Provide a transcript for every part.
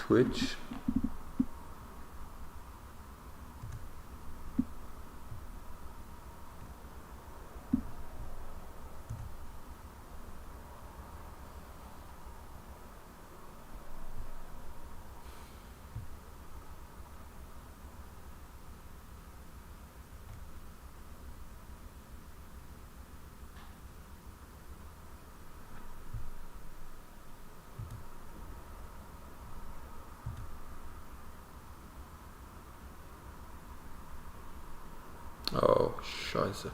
Twitch. Oh, scheiße.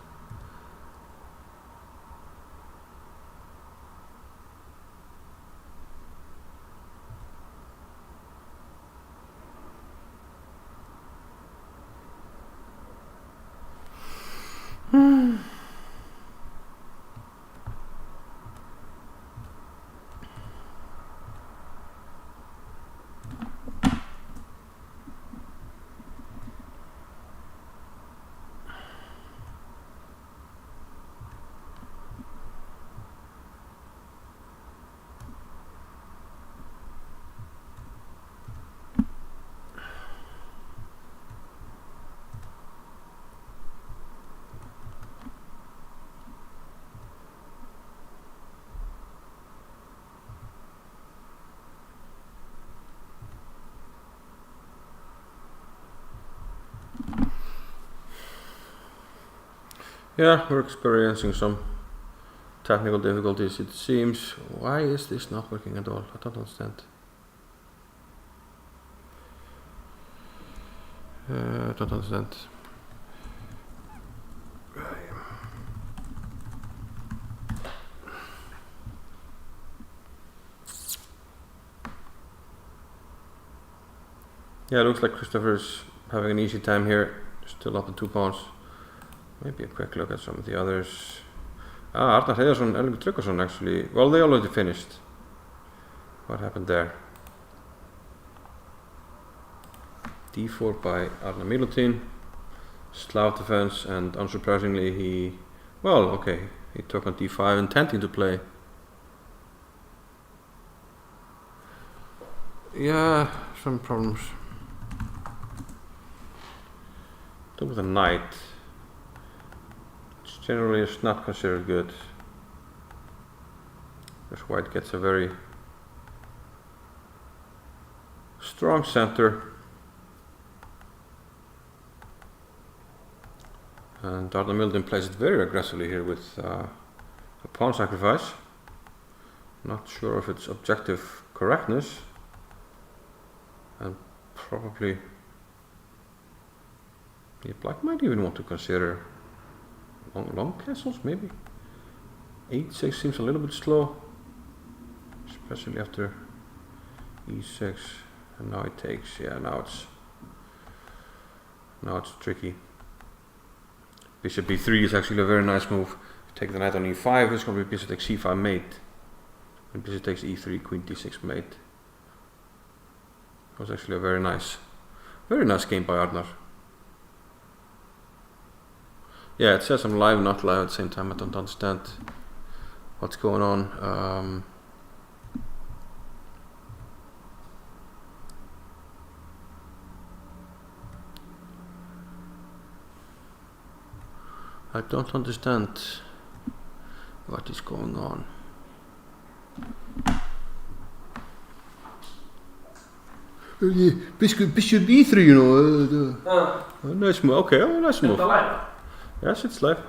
Yeah, we're experiencing some technical difficulties, it seems. Why is this not working at all? I don't understand. I don't understand. Yeah, it looks like Christopher is having an easy time here. Still up in 2 pounds. Maybe a quick look at some of the others. Arnar Heiðarsson, Ellingur Tryggvason actually. Well, they already finished. What happened there? D4 by Arnar Milutin. Slav defense, and unsurprisingly he took on D5 intending to play. Yeah, some problems. Took with a knight. Which generally is not considered good. Because white gets a very strong center. And Arnar Milutin plays it very aggressively here with a pawn sacrifice. Not sure if it's objective correctness. And probably black might even want to consider long castles, maybe. 8-6 seems a little bit slow, especially after e6, and now it takes. Yeah, now it's tricky. Bishop b3 is actually a very nice move. If you take the knight on e5, it's going to be bishop takes c5 mate, and bishop takes e3, queen d6 mate. It was actually a very nice game by Arnar. Yeah, it says I'm live and not live at the same time. I don't understand what's going on. I don't understand what is going on. Bishop e3, you know. Nice move. Okay, nice move. Live? Yes, it's live.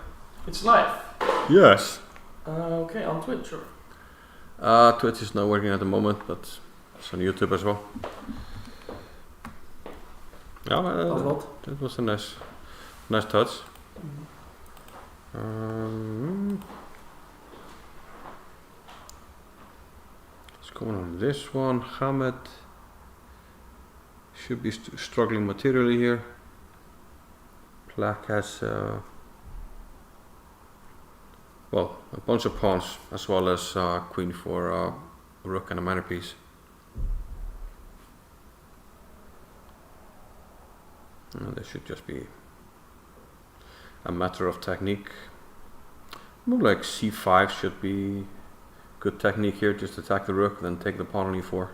It's live? Yes. Okay, on Twitch, or? Twitch is not working at the moment, but it's on YouTube as well. Yeah, that was a nice touch. What's going on with this one? Hamed should be struggling materially here. Black has a bunch of pawns as well as queen for a rook and a minor piece. This should just be a matter of technique. More like c5 should be good technique here. Just attack the rook, then take the pawn on e4.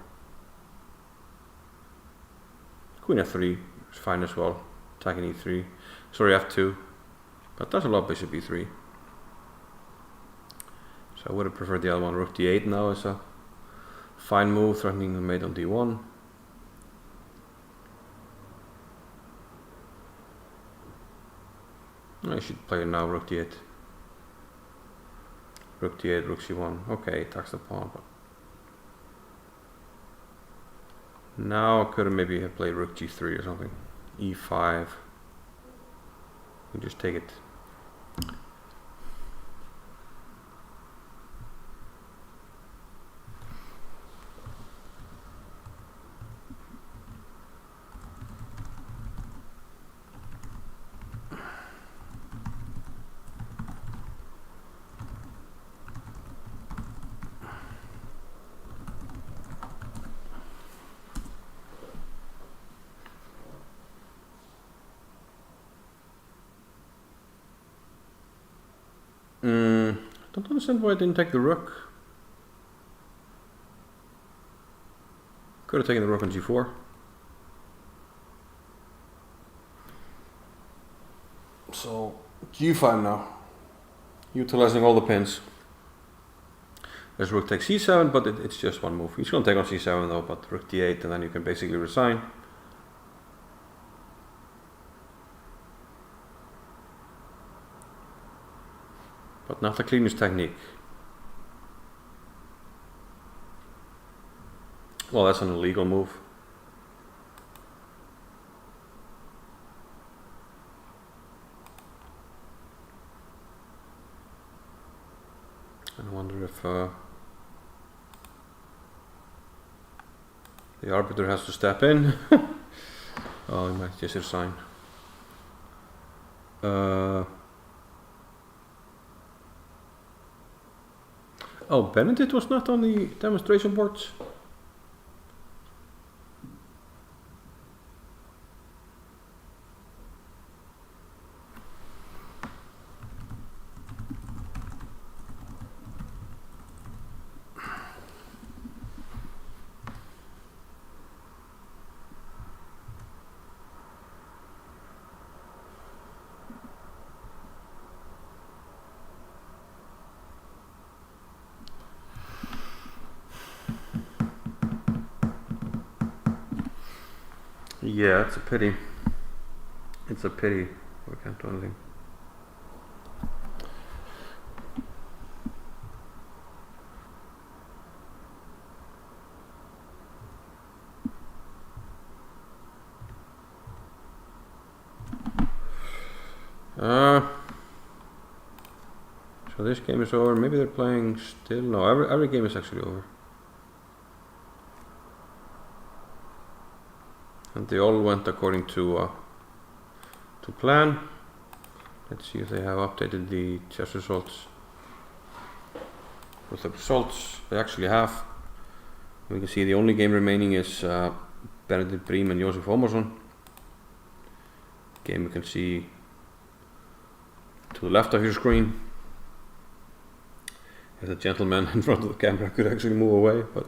queen f3 is fine as well. Attacking e3. Sorry, f2. But that's a lot bishop e3. So I would have preferred the other one. Rook d8 now is a fine move, threatening the mate on d1. I should play it now, rook d8. Rook d8, rook c1. Okay, attacks the pawn, but now I could have maybe have played rook g3 or something. e5. We just take it. Don't understand why I didn't take the rook. Could have taken the rook on g4. So g5 now, utilizing all the pins. There's rook takes c7, but it's just one move. He's going to take on c7 though, but rook d8, and then you can basically resign. But not the cleanest technique. Well, that's an illegal move. I wonder if the arbiter has to step in. Oh, he might just resign. Oh, Benedict was not on the demonstration boards? Yeah, it's a pity. It's a pity. We can't do anything. So this game is over. Maybe they're playing still. No, every game is actually over. And they all went according to plan. Let's see if they have updated the chess results. With the results they actually have, we can see the only game remaining is Benedikt Briem and Josef Ómarsson. Game you can see to the left of your screen. If the gentleman in front of the camera could actually move away, but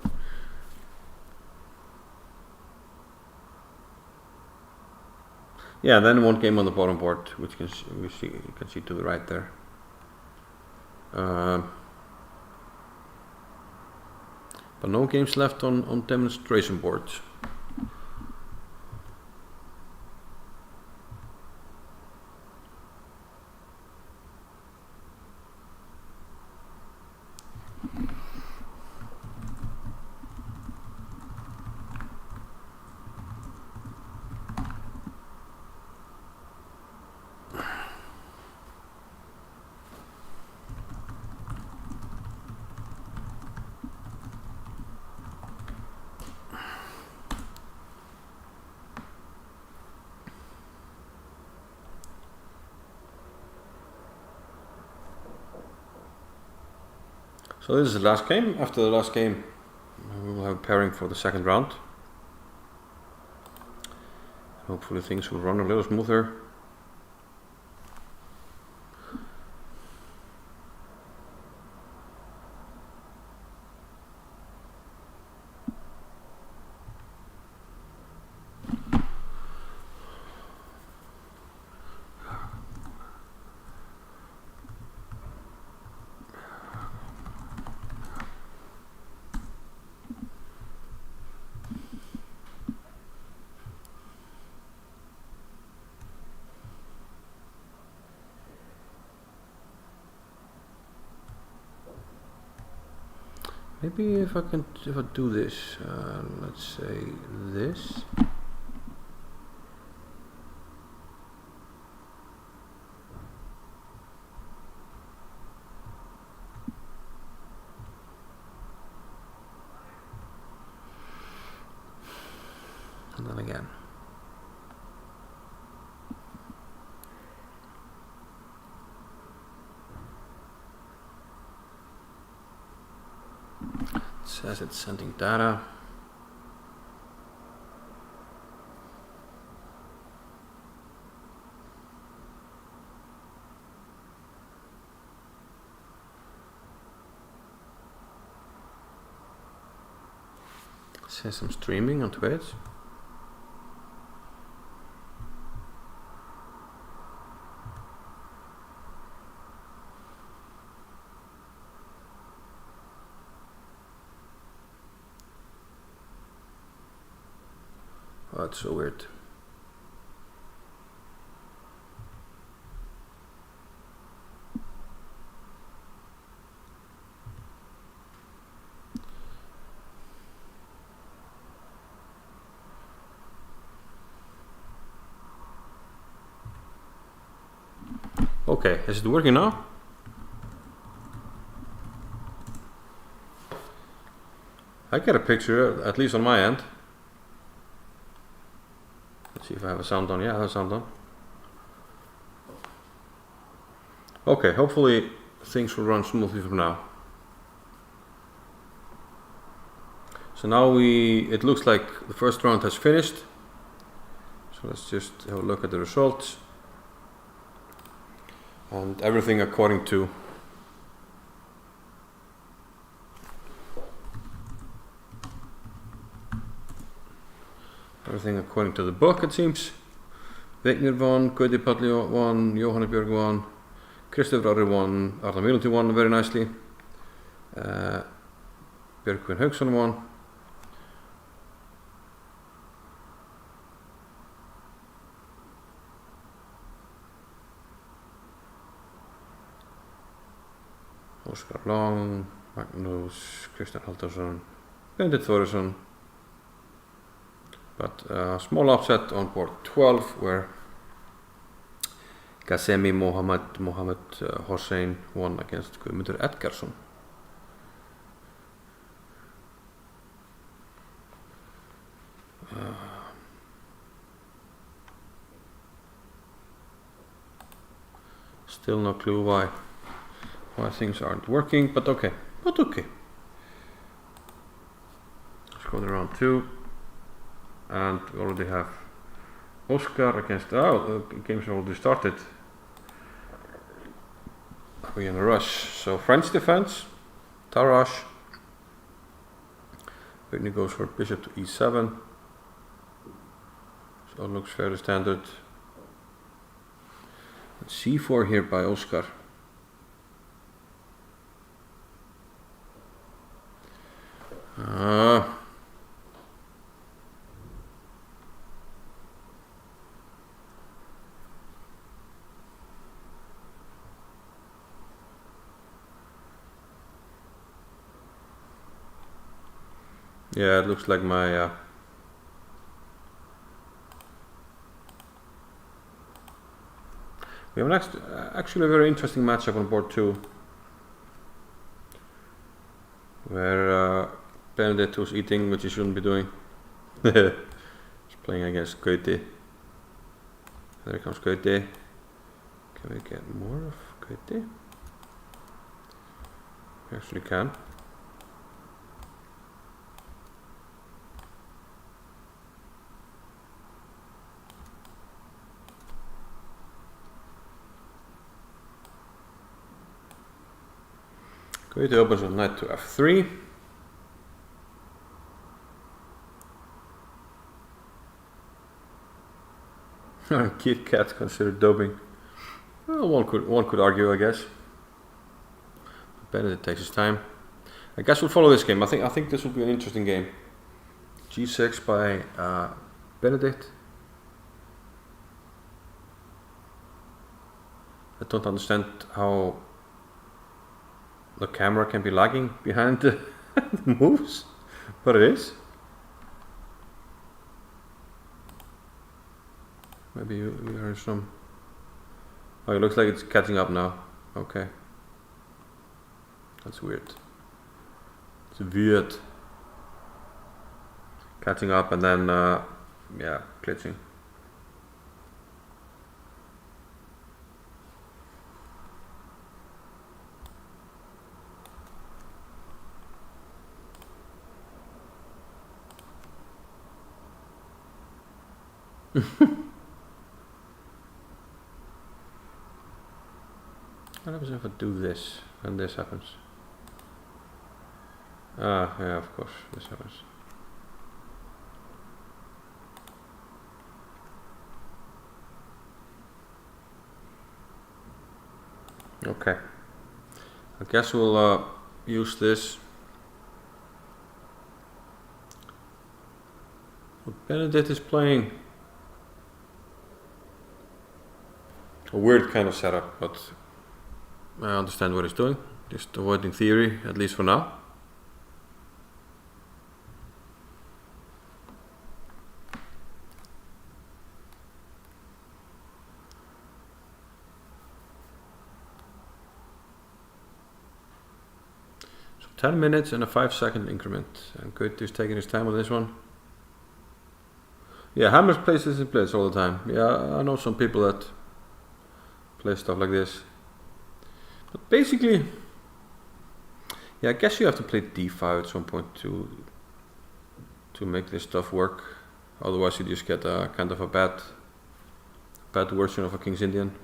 yeah, then one game on the bottom board, which you can see to the right there. But no games left on demonstration boards. So this is the last game. After the last game, we will have a pairing for the second round. Hopefully things will run a little smoother. Maybe if I do this, let's say this. And then again. It says it's sending data. It says I'm streaming on Twitch. Oh, that's so weird. Okay, is it working now? I get a picture, at least on my end. Let's see if I have a sound on. Yeah, I have a sound on. Okay, hopefully things will run smoothly from now. So now it looks like the first round has finished. So let's just have a look at the results. And everything according to the book, it seems. Vignir won, Gauti Palli won, Jóhanna Björg won, Kristoffer Orri won, Arnar Mýlundi won very nicely, Björgvin Hauksson won. Óskar Long, Magnús, Kristján Halldórsson, Benedikt Þórisson. But a small upset on board 12 where Gazemi Mohammed Hossein won against Guðmundur Edgarsson. Still no clue why things aren't working, but okay. Let's go to round 2. And we already have Oscar against, the game's already started. We're in a rush. So French defense, Tarash. Whitney goes for bishop to e7. So it looks fairly standard. And c4 here by Oscar. Yeah, it looks like my we have actually a very interesting matchup on board 2, where Benedikt, who's eating, which he shouldn't be doing, is playing against Gauti. There comes Gauti. Can we get more of Gauti? We actually can. Gauti opens with knight to f3. Kit Kat considered doping. Well, one could argue, I guess. Benedikt takes his time. I guess we'll follow this game. I think this will be an interesting game. G6 by Benedikt. I don't understand how the camera can be lagging behind Moves? But it is? Maybe you heard some... Oh, it looks like it's catching up now. Okay. That's weird. It's weird. Catching up and then, yeah, glitching. What happens if I do this and this happens? Ah, yeah, of course, this happens. Okay. I guess we'll use this. What Benedict is playing. A weird kind of setup, but I understand what he's doing. Just avoiding theory, at least for now. So 10 minutes and a 5-second increment. And Kurt is taking his time on this one. Yeah, Hammers plays this in Blitz all the time. Yeah, I know some people that play stuff like this. But basically, yeah, I guess you have to play d5 at some point to make this stuff work. Otherwise, you just get a kind of a bad version of a King's Indian.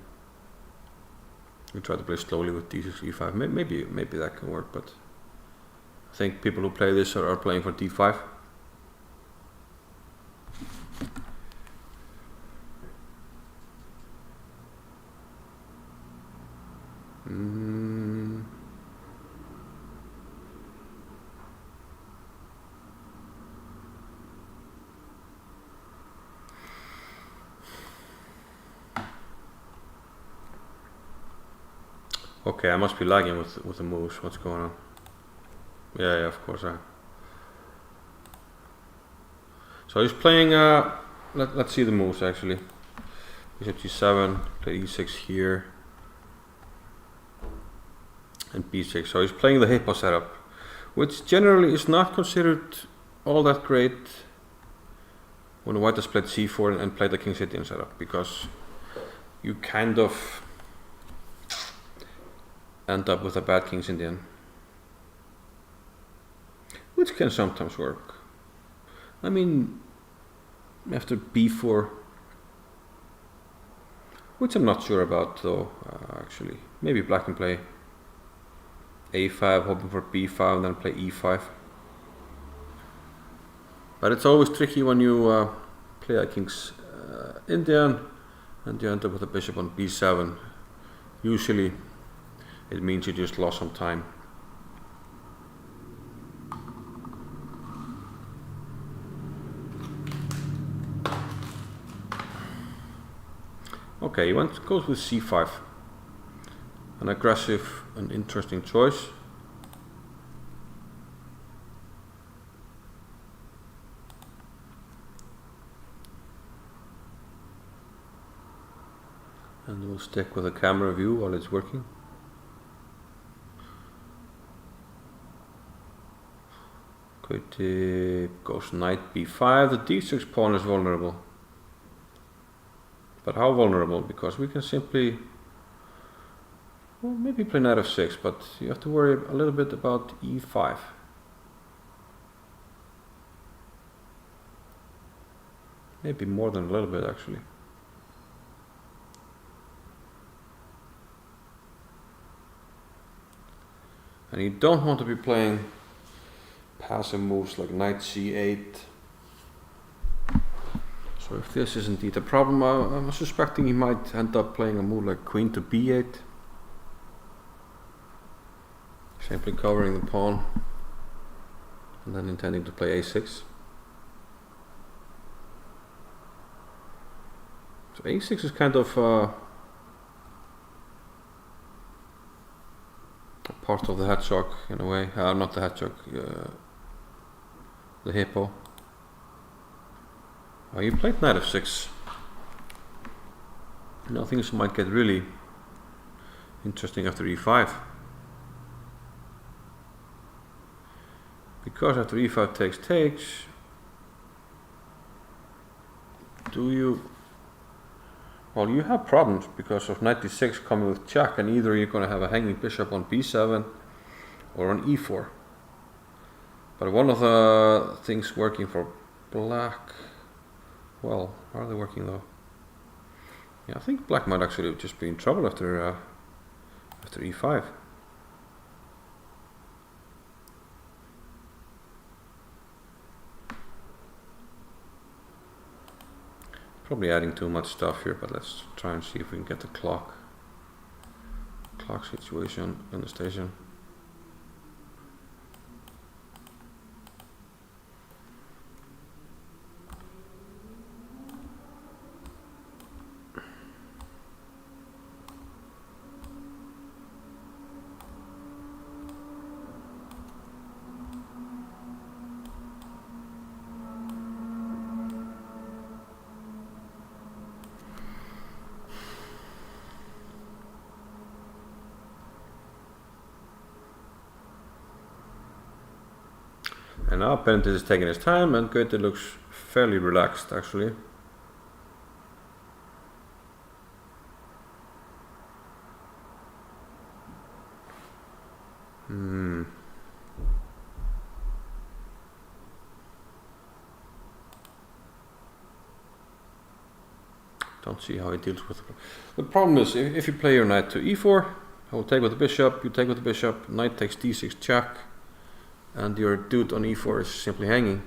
You try to play slowly with d6, e5. Maybe that can work, but I think people who play this are playing for d5. Okay, I must be lagging with the moves. What's going on? Yeah, of course. So he's playing. Let's see the moves actually. Bishop g7, play e6 here, and b6. So he's playing the Hippo setup, which generally is not considered all that great when the white has played c4 and played the King's Indian setup, because you kind of end up with a bad King's Indian, which can sometimes work. I mean, after b4, which I'm not sure about though, actually. Maybe black can play a5, hoping for b5, and then play e5. But it's always tricky when you play a King's Indian and you end up with a bishop on b7. Usually it means you just lost some time. Okay, he goes with c5. An aggressive and interesting choice. And we'll stick with a camera view while it's working. Goes knight b5. The d6 pawn is vulnerable. But how vulnerable? Because we can simply, well, maybe play knight f6, but you have to worry a little bit about e5. Maybe more than a little bit actually. And you don't want to be playing passive moves like knight c8. So if this is indeed a problem, I'm suspecting he might end up playing a move like queen to b8. Simply covering the pawn and then intending to play a6. So a6 is kind of a part of the hedgehog in a way. Not the hedgehog, the hippo. Oh, you played knight f6. Now things might get really interesting after e5. Because after e5 takes, do you... Well, you have problems because of knight d6 coming with check, and either you're going to have a hanging bishop on b7 or on e4. But one of the things working for black... Well, are they working though? Yeah, I think black might actually just be in trouble after e5. Probably adding too much stuff here, but let's try and see if we can get the clock situation in the station. And now Benedikt is taking his time, and Goethe looks fairly relaxed actually. Don't see how he deals with it. The problem is, if you play your knight to e4, I will take with the bishop, you take with the bishop, knight takes d6 check, and your dude on e4 is simply hanging.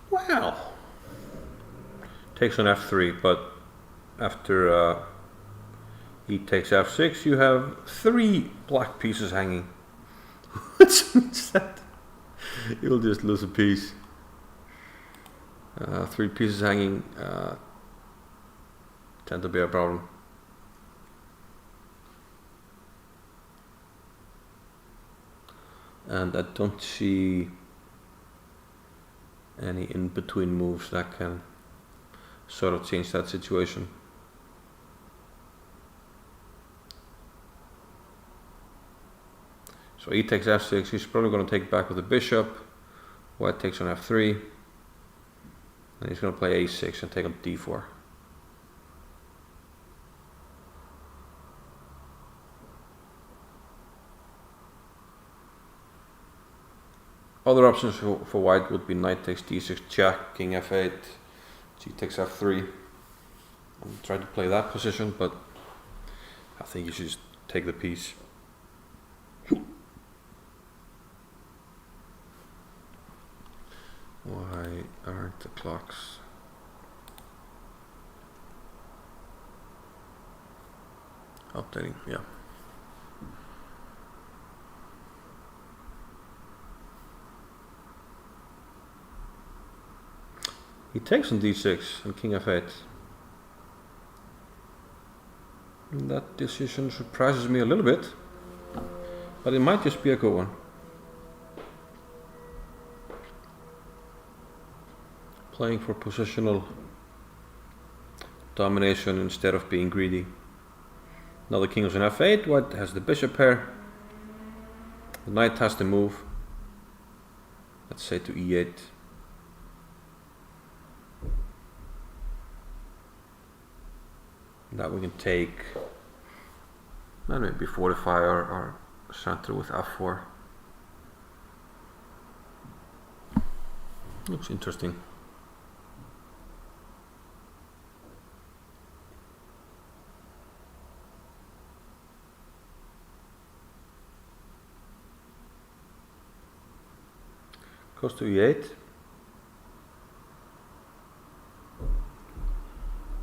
Well, takes on f3, but after he takes f6, you have 3 black pieces hanging. What means that? You'll just lose a piece. 3 pieces hanging tend to be a problem. And I don't see any in-between moves that can sort of change that situation. So he takes f6, he's probably going to take back with the bishop. White takes on f3, and he's going to play a6 and take on d4. Other options for white would be knight takes d6 check, king f8, g takes f3. And try to play that position, but I think you should just take the piece. Why aren't the clocks? Updating, yeah. He takes on d6 and king f8. And that decision surprises me a little bit, but it might just be a good one. Playing for positional domination instead of being greedy. Now the king is on f8, white has the bishop pair. The knight has to move, let's say to e8. That we can take, and maybe fortify our center with f4. Looks interesting. Goes to e8.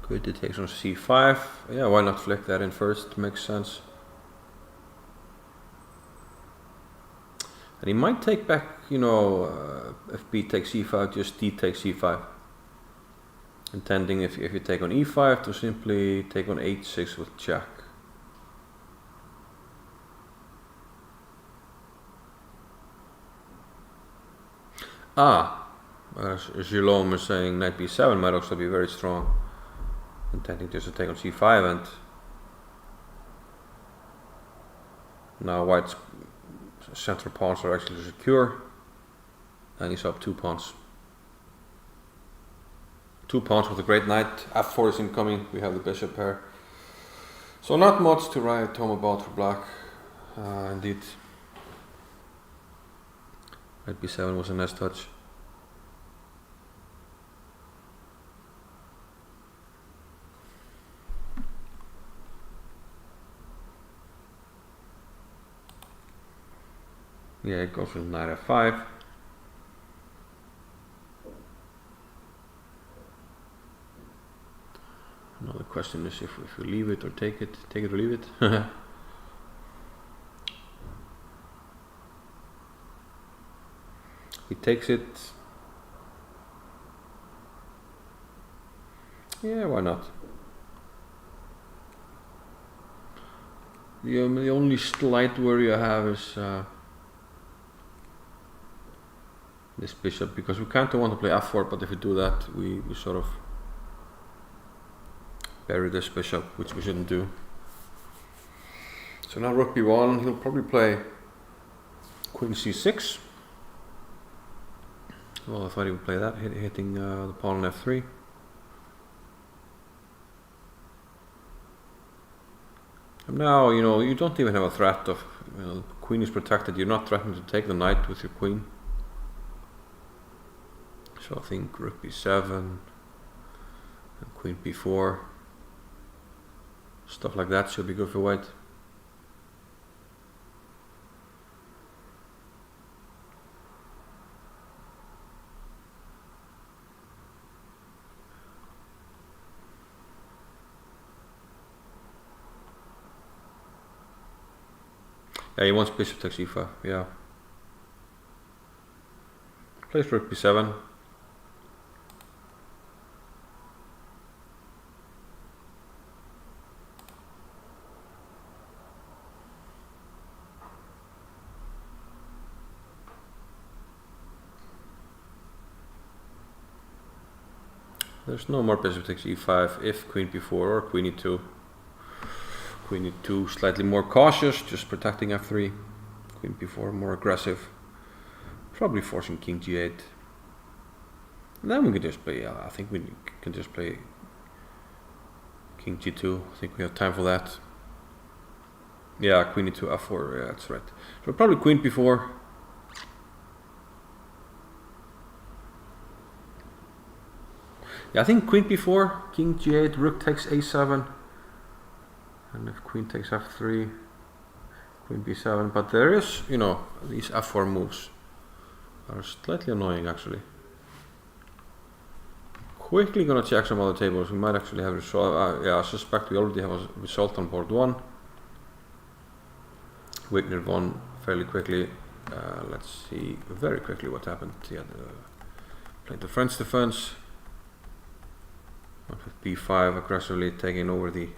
Good, it takes on c5. Yeah, why not flick that in first? Makes sense. And he might take back, you know, if b takes c5, just d takes c5. Intending if you take on e5 to simply take on h6 with check. Gilom is saying knight b7 might also be very strong. Intending just to take on c5, and now white's central pawns are actually secure, and he's up 2 pawns. 2 pawns with a great knight. f4 is incoming, we have the bishop here. So not much to write home about for black, indeed. Knight b7 was a nice touch. Yeah, it goes with knight f5. Now the question is if we leave it or take it or leave it. He takes it. Yeah, why not? The only slight worry I have is this bishop, because we kind of want to play f4, but if we do that, we sort of bury this bishop, which we shouldn't do. So now rook b1, he'll probably play queen c6. Well, I thought he would play that, hitting the pawn on f3. And now, you know, you don't even have a threat of, you know, the queen is protected. You're not threatening to take the knight with your queen. So I think rook b7 and queen b4, stuff like that should be good for white. Yeah, he wants bishop takes e5, yeah. Plays rook b7. There's no more bishop takes e5 if queen b4 or queen e2. Queen e2 slightly more cautious, just protecting f3. Queen b4 more aggressive, probably forcing king g8. And then we can just play, I think we can just play king g2. I think we have time for that. Yeah, queen e2 f4, yeah, that's right. So probably queen b4. Yeah, I think queen b4, king g8, rook takes a7, and if queen takes f3, queen b7. But there is, you know, these f4 moves are slightly annoying actually. Quickly gonna check some other tables. We might actually have a result. Yeah, I suspect we already have a result on board 1. Wigner won fairly quickly. Let's see very quickly what happened. Yeah, played the French defense. With b5 aggressively taking over the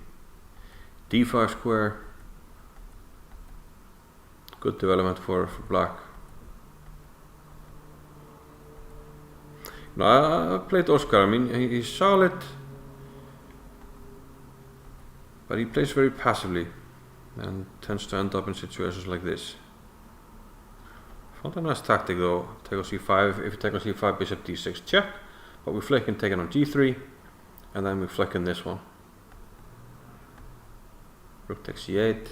d5 square. Good development for black. No, I played Oscar. I mean, he's solid, but he plays very passively and tends to end up in situations like this. Found a nice tactic though. Take on c5. If you take on c5, bishop d6 check, but we flick and take it on g3. And then we flick in this one. Rook takes c8.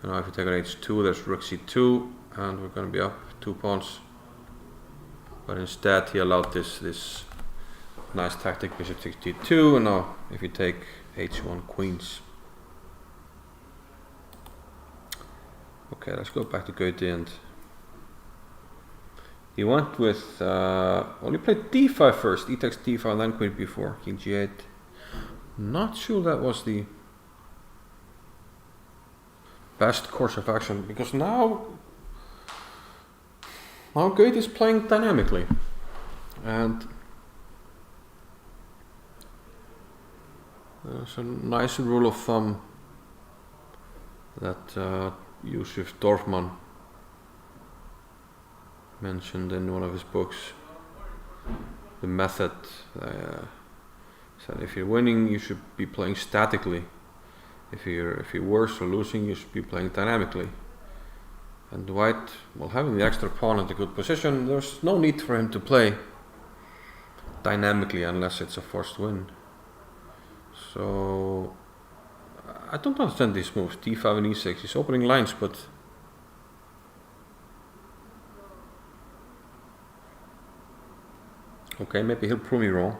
And now if you take on h2, there's rook c2, and we're going to be up 2 pawns. but instead he allowed this nice tactic, bishop takes d2, and now if you take h1 queens. Okay, let's go back to Goethe, and he went with, well, he played d5 first, e takes d5, then queen b4, king g8. Not sure that was the best course of action, because now Goethe is playing dynamically, and there's a nice rule of thumb that Yusuf Dorfman mentioned in one of his books. The method said if you're winning, you should be playing statically. If you're worse or losing, you should be playing dynamically. And White, well, having the extra pawn in a good position, there's no need for him to play dynamically unless it's a forced win. So I don't understand these moves, d5 and e6. He's opening lines, but okay, maybe he'll prove me wrong.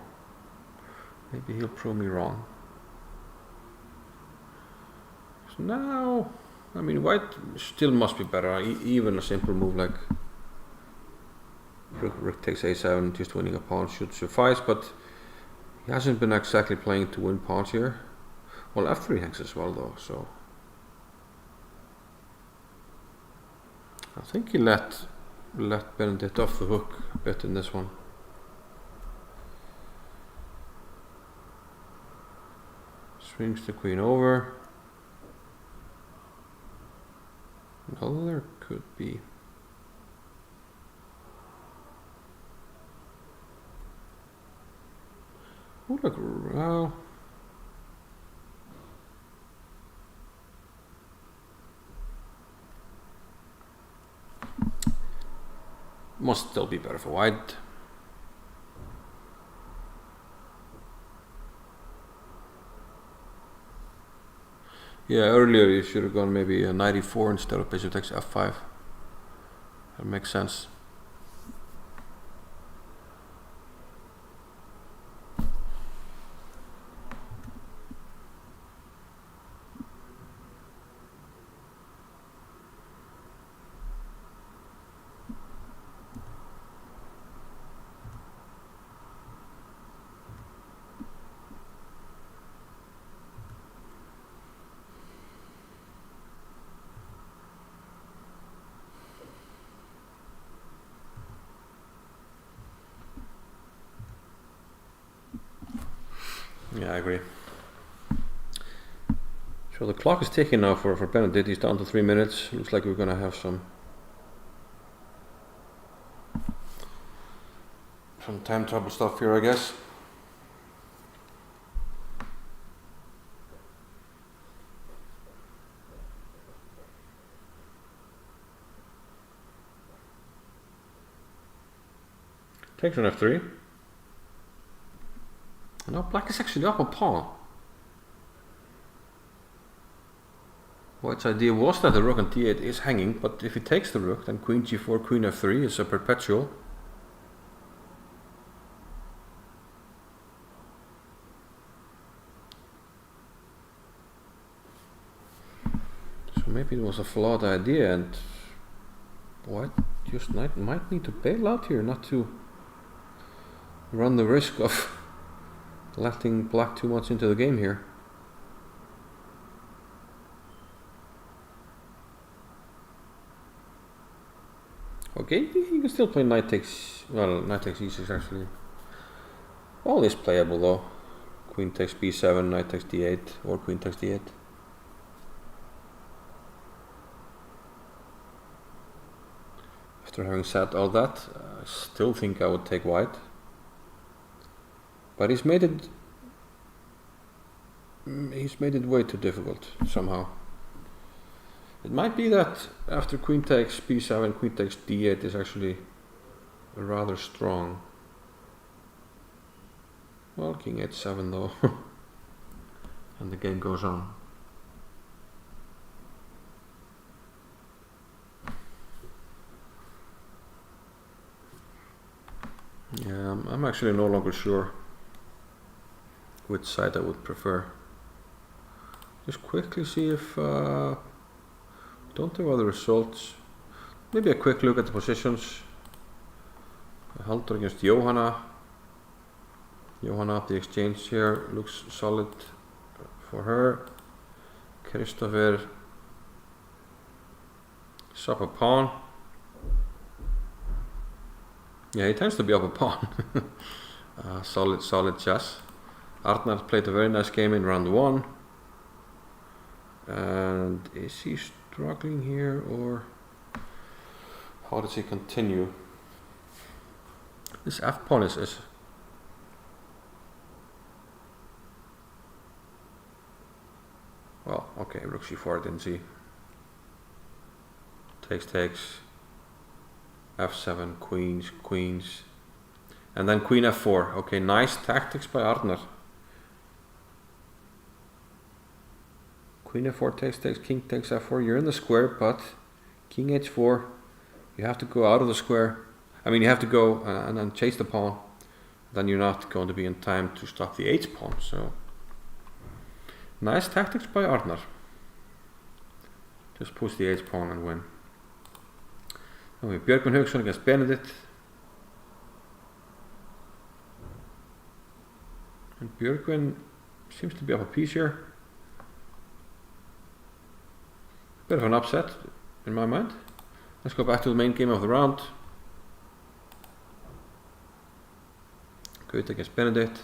So now, I mean, White still must be better. Even a simple move like rook takes a7, just winning a pawn should suffice, but he hasn't been exactly playing to win pawns here. Well, f3 hangs as well though, so I think he let Benedict off the hook a bit in this one. Swings the queen over. Well, there could be. Oh, look, well. Must still be better for White. Yeah, earlier you should have gone maybe a knight e4 instead of bishop takes f5. That makes sense. Yeah, I agree. So the clock is ticking now for Benedict. He's down to 3 minutes. Looks like we're going to have some time trouble stuff here, I guess. Takes on f3. Now black is actually up a pawn. White's idea was that the rook on d8 is hanging, but if he takes the rook, then queen g4, queen f3 is a perpetual. So maybe it was a flawed idea, and White just might need to bail out here, not to run the risk of letting black too much into the game here. Okay, you can still play knight takes, well, knight takes e6 actually. All is playable though. Queen takes b7, knight takes d8, or queen takes d8. After having said all that, I still think I would take white. But he's made it way too difficult somehow. It might be that after queen takes b7, queen takes d8 is actually rather strong. Well, king h7 though, and the game goes on. Yeah, I'm actually no longer sure which side I would prefer. Just quickly see if don't have other results. Maybe a quick look at the positions. Halldór against Jóhanna. Jóhanna up the exchange here looks solid for her. Kristoffer up a pawn. Yeah, he tends to be up a pawn. Solid chess. Arnar played a very nice game in round 1. And is he struggling here, or how does he continue? This f pawn is well, okay, rook c4, didn't see. Takes, f7, queens, and then queen f4. Okay, nice tactics by Arnar. Queen f4 takes, king takes f4. You're in the square, but king h4. You have to go out of the square. I mean, you have to go and then chase the pawn. Then you're not going to be in time to stop the h pawn. So nice tactics by Arnar. Just push the h pawn and win. Okay, Björgvin Hauksson against Benedikt. And Björgvin seems to be up a piece here. Bit of an upset in my mind. Let's go back to the main game of the round. Good against Benedikt.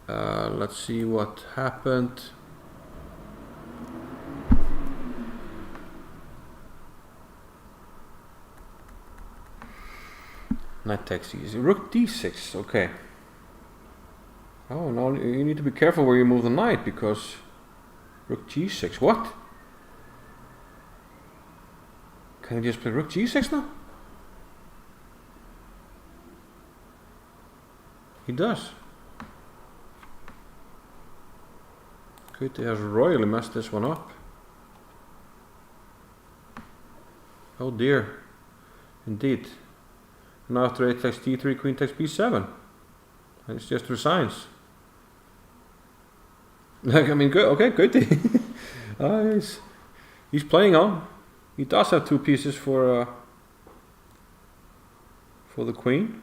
Let's see what happened. Knight takes easy. Rook d6, okay. Oh, now you need to be careful where you move the knight, because rook g6, what? Can I just play rook g6 now? He does. Good, he has royally messed this one up. Oh dear, indeed. Now after a takes d3, queen takes b7. And it's just resigns. Like, I mean, good. Okay, good. He's playing on. He does have 2 pieces for the queen.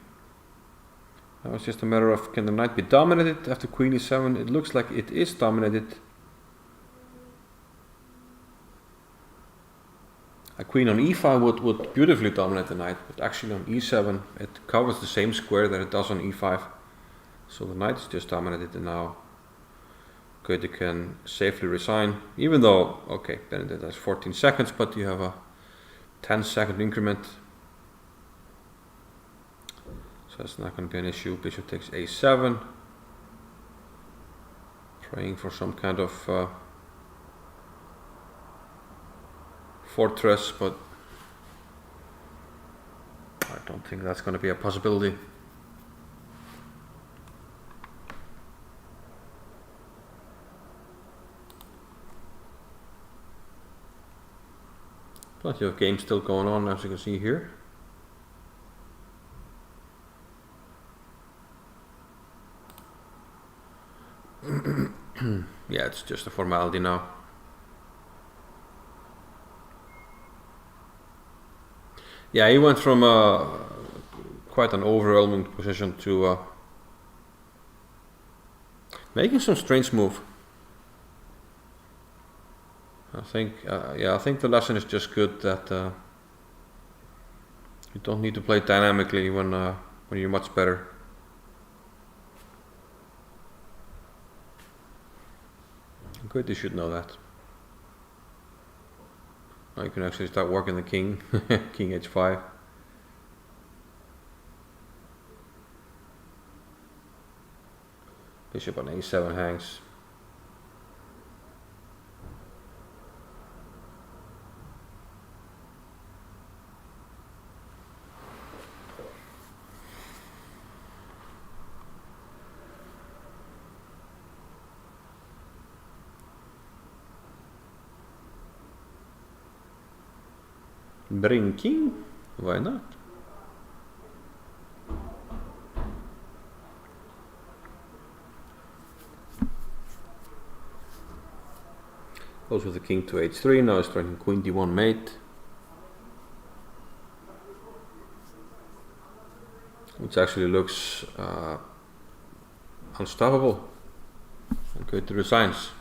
Now it's just a matter of, can the knight be dominated after queen e7? It looks like it is dominated. A queen on e5 would beautifully dominate the knight, but actually on e7 it covers the same square that it does on e5. So the knight is just dominated, and now Goethe can safely resign, even though, okay, Benedikt has 14 seconds, but you have a 10-second increment. So that's not going to be an issue. Bishop takes a7. Praying for some kind of fortress, but I don't think that's going to be a possibility. Plenty of games still going on, as you can see here. Yeah, it's just a formality now. Yeah, he went from quite an overwhelming position to making some strange move. I think, I think the lesson is just good that you don't need to play dynamically when you're much better. Good, you should know that. Now you can actually start working the king, king h5. Bishop on a7 hangs. Bring king? Why not? Goes with the king to h3. Now he's striking queen d1 mate, which actually looks unstoppable. And go to resigns.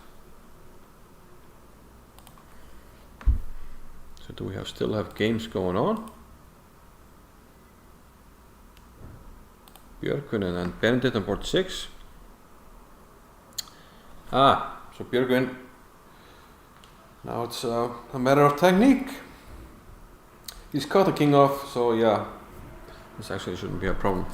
So do we still have games going on? Björgvin and Benedikt on board 6. So Björgvin, now it's a matter of technique. He's cut the king off, so yeah, this actually shouldn't be a problem.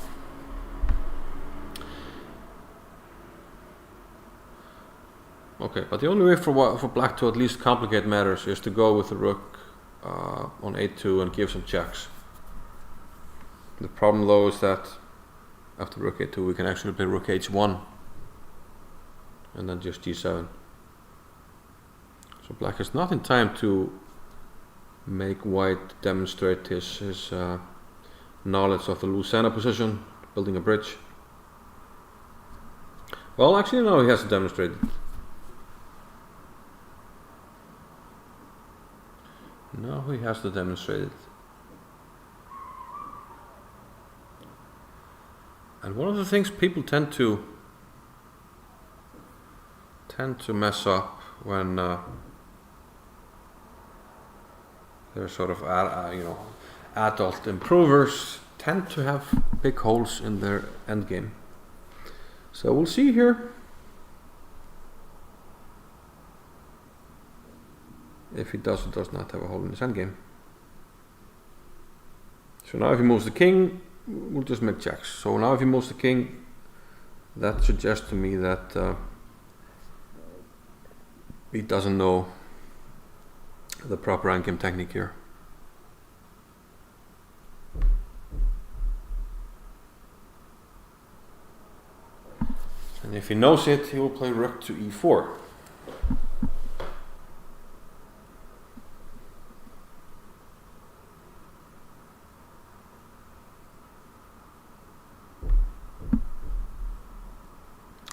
Okay, but the only way for black to at least complicate matters is to go with the rook on a2 and give some checks. The problem though is that after rook a2 we can actually play rook h1 and then just g7. So black has not in time to make white demonstrate his knowledge of the Lucena position, building a bridge. Well, actually no, he has to demonstrate it. No, he has to demonstrate it. And one of the things people tend to mess up when they're sort of adult improvers tend to have big holes in their endgame. So we'll see here if he does or does not have a hole in his endgame. So now if he moves the king, we'll just make checks. So now if he moves the king, that suggests to me that he doesn't know the proper endgame technique here. And if he knows it, he will play rook to e4.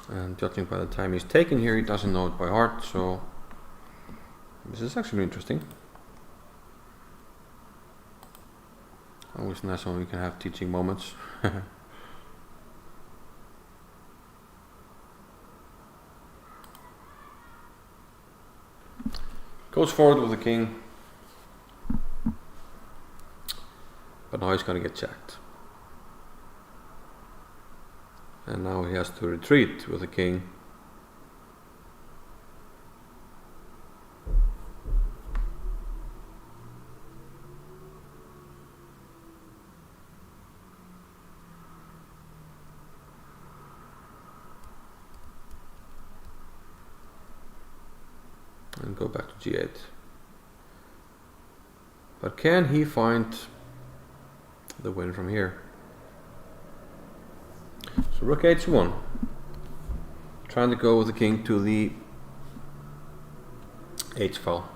And judging by the time he's taken here, he doesn't know it by heart, so this is actually interesting. Always nice when we can have teaching moments. Goes forward with the king, but now he's going to get checked. And now he has to retreat with the king. And go back to g8. But can he find the win from here? So rook h1, trying to go with the king to the h file.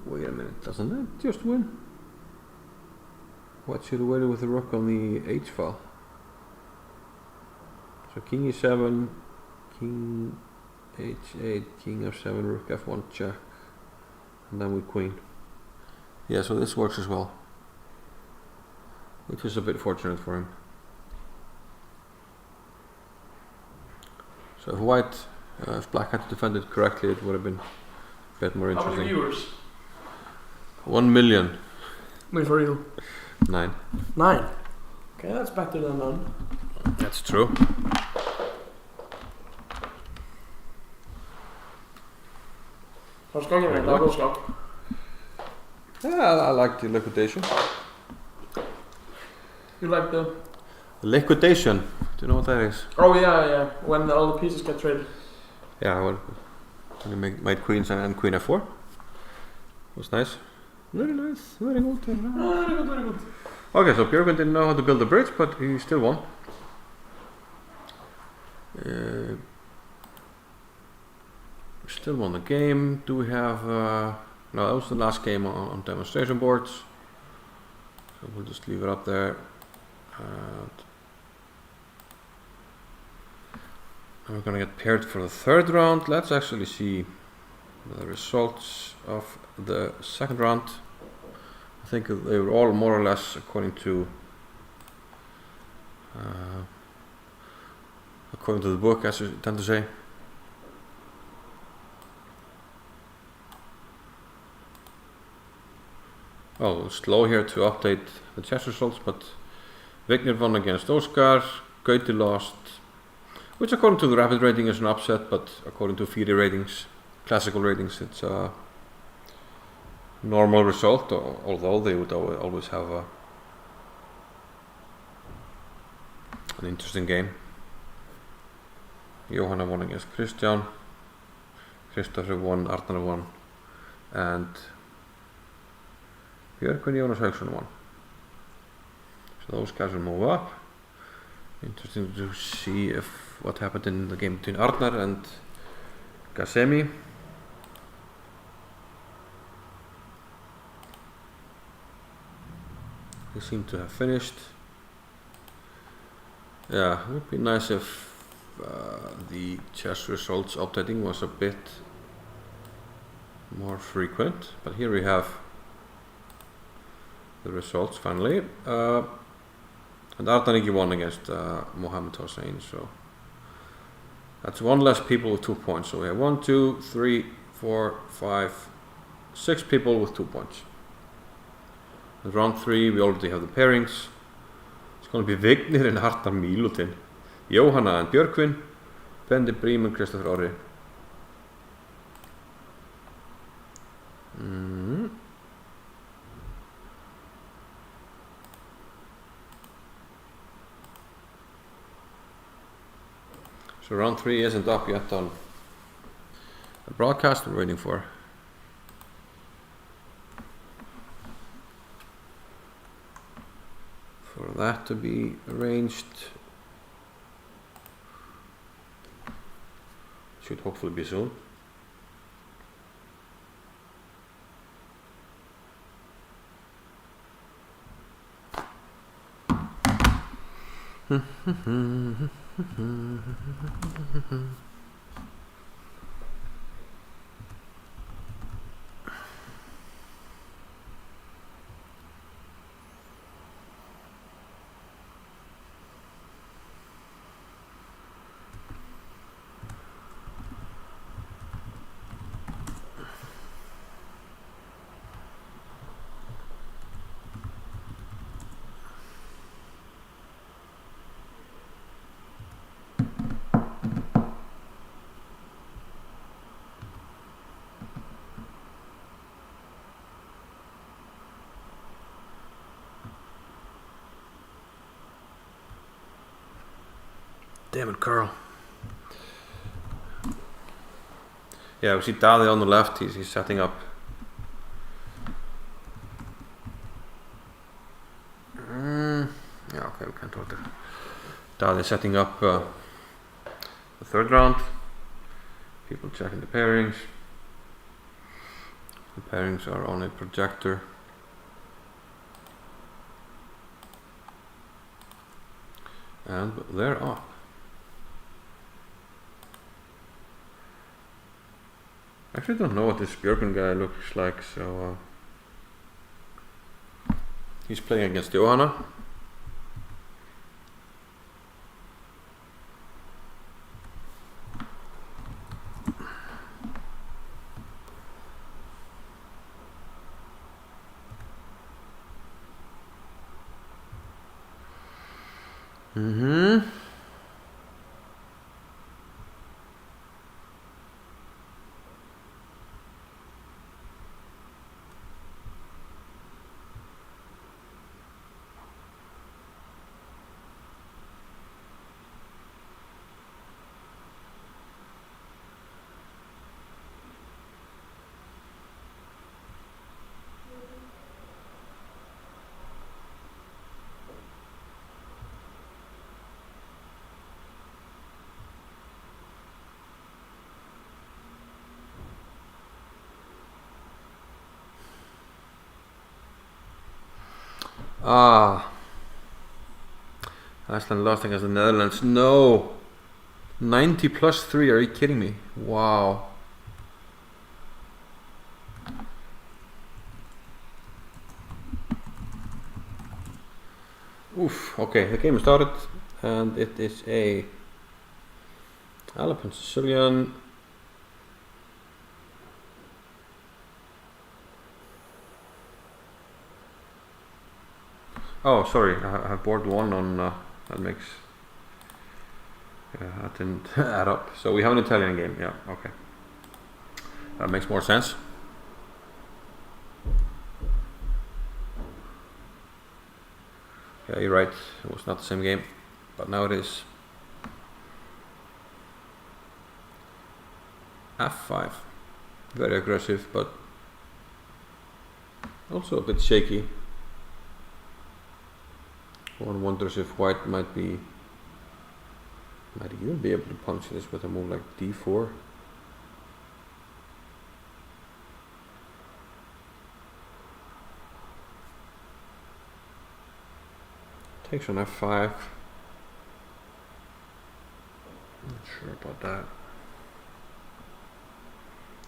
Wait a minute, doesn't that just win? What should have waited with the rook on the h file? So king e7, king h8, king f7, rook f1 check. And then with queen. Yeah, so this works as well, which is a bit fortunate for him. So if black had to defend it correctly, it would have been a bit more interesting. How many viewers? 1 million. Wait, for real? 9. 9. Okay, that's better than none. That's true. How's going in that? Yeah, I like the liquidation. You like the liquidation? Do you know what that is? Oh yeah. When all the pieces get traded. Yeah, well, when you made queens and queen f4. Was nice. Very nice. Very good. Very good. Okay, so Björgvin didn't know how to build a bridge, but he still won. Still won the game. Do we have... no, that was the last game on demonstration boards. So we'll just leave it up there. And we're gonna get paired for the third round. Let's actually see the results of the second round. I think they were all more or less according to the book, as you tend to say. Oh, slow here to update the chess results, but Vignir won against Oscar, Gauti lost, which according to the rapid rating is an upset, but according to FIDE ratings, classical ratings, it's a normal result, although they would always have an interesting game. Jóhanna won against Kristján, Kristoffer won, Arnar won, and Björgvin Jónas Hauksson won. So those guys will move up. Interesting to see what happened in the game between Arnar and Gazemi. They seem to have finished. Yeah, it would be nice if the chess results updating was a bit more frequent, but here we have the results finally. And Arnar Ingi won against Mohammed Hossein, so that's one less people with 2 points. So we have 1, 2, 3, 4, 5, 6 people with 2 points. In round 3 we already have the pairings. It's going to be Vignir and Arnar Milutin, Jóhanna and Björgvin, Bendy Brím and Kristoffer Orri. So round 3 isn't up yet on the broadcast. We're waiting for that to be arranged. Should hopefully be soon. Damn it, Carl. Yeah, we see Daði on the left. He's setting up. Yeah, okay, we can't order. Daði setting up the third round. People checking the pairings. The pairings are on a projector. And they're up. I actually don't know what this Björgvin guy looks like, so he's playing against Jóhanna. Iceland lost against the Netherlands. No! 90 plus 3, are you kidding me? Wow. Oof, okay, the game started and it is a Alpen Sicilian. Oh, sorry, I have board 1 on, that makes, yeah, that didn't add up. So we have an Italian game, yeah, okay. That makes more sense. Yeah, you're right, it was not the same game, but now it is. F5, very aggressive, but also a bit shaky. One wonders if white might even be able to punch this with a move like d4. Takes on f5. Not sure about that.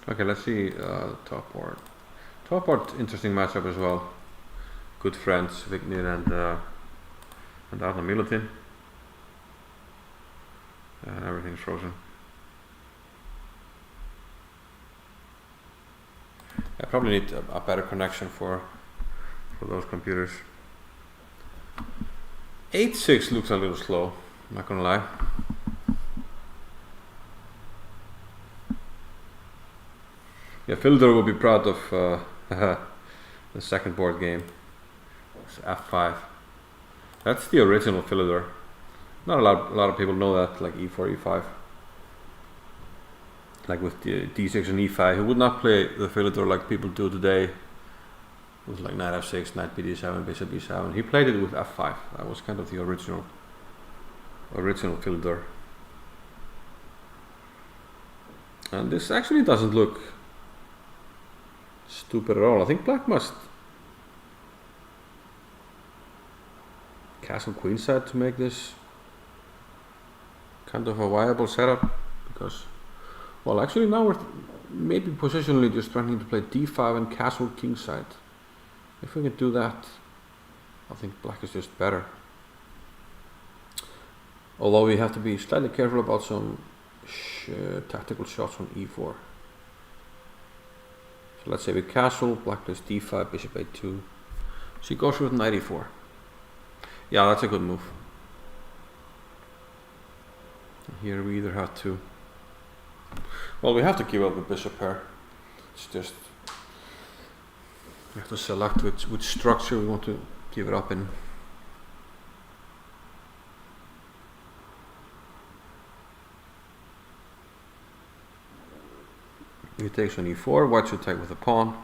Okay, let's see the top board. Top board, interesting matchup as well. Good friends, Vignir and Arna Milutin. And everything's frozen. I probably need a better connection for those computers. 8-6 looks a little slow, I'm not gonna lie. Yeah, Philidor will be proud of the second board game. It's F5. That's the original Philidor. Not a lot of people know that, like E4, E5. Like with the D6 and E5, he would not play the Philidor like people do today. With like knight F6, knight BD7, bishop B7. He played it with F5. That was kind of the original Philidor. And this actually doesn't look stupid at all. I think black must castle queenside to make this kind of a viable setup, because, well, actually now we're maybe positionally just trying to play d5 and castle kingside. If we can do that, I think black is just better. Although we have to be slightly careful about some tactical shots on e4. So let's say we castle, black plays d5, bishop a2. So he goes with knight e4. Yeah, that's a good move. Here we either have to, well, we have to give up the bishop pair. It's just, we have to select which structure we want to give it up in. He takes on e4, white should take with a pawn.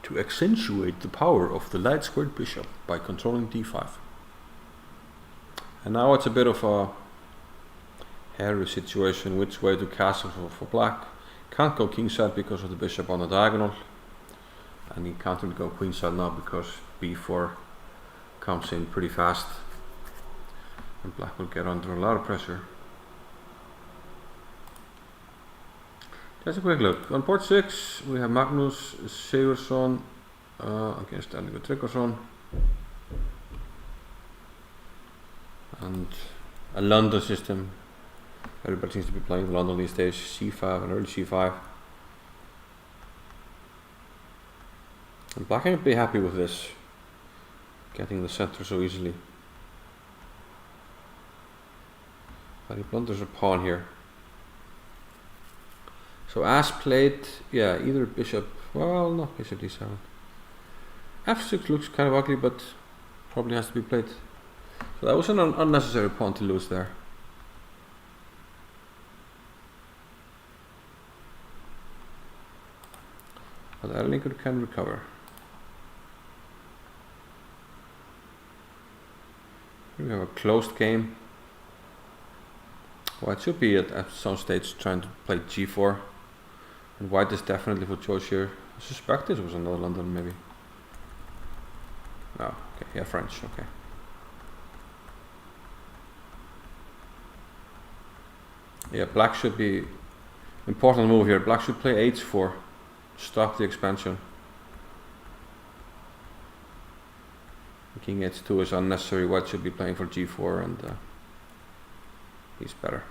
To accentuate the power of the light squared bishop by controlling d5. And now it's a bit of a hairy situation, which way to castle for black. Can't go kingside because of the bishop on the diagonal, and he can't really go queenside now because b4 comes in pretty fast and black will get under a lot of pressure. Just a quick look. On board 6 we have Magnus Sigurðsson against Erlingur Tryggvason, and a London system. Everybody seems to be playing the London these days. c5 and early c5. And black can't be happy with this, getting the center so easily. But he blunders a pawn here. So as played, yeah, either bishop, well, not bishop d7. f6 looks kind of ugly, but probably has to be played. So that was an unnecessary pawn to lose there. But Erlingur can recover. Here we have a closed game. White should be at some stage trying to play g4. And white is definitely for choice here. I suspect this was another London maybe. Oh, okay, yeah, French, okay. Yeah, black should be, important move here, black should play h4, stop the expansion. King h2 is unnecessary, white should be playing for g4 and he's better.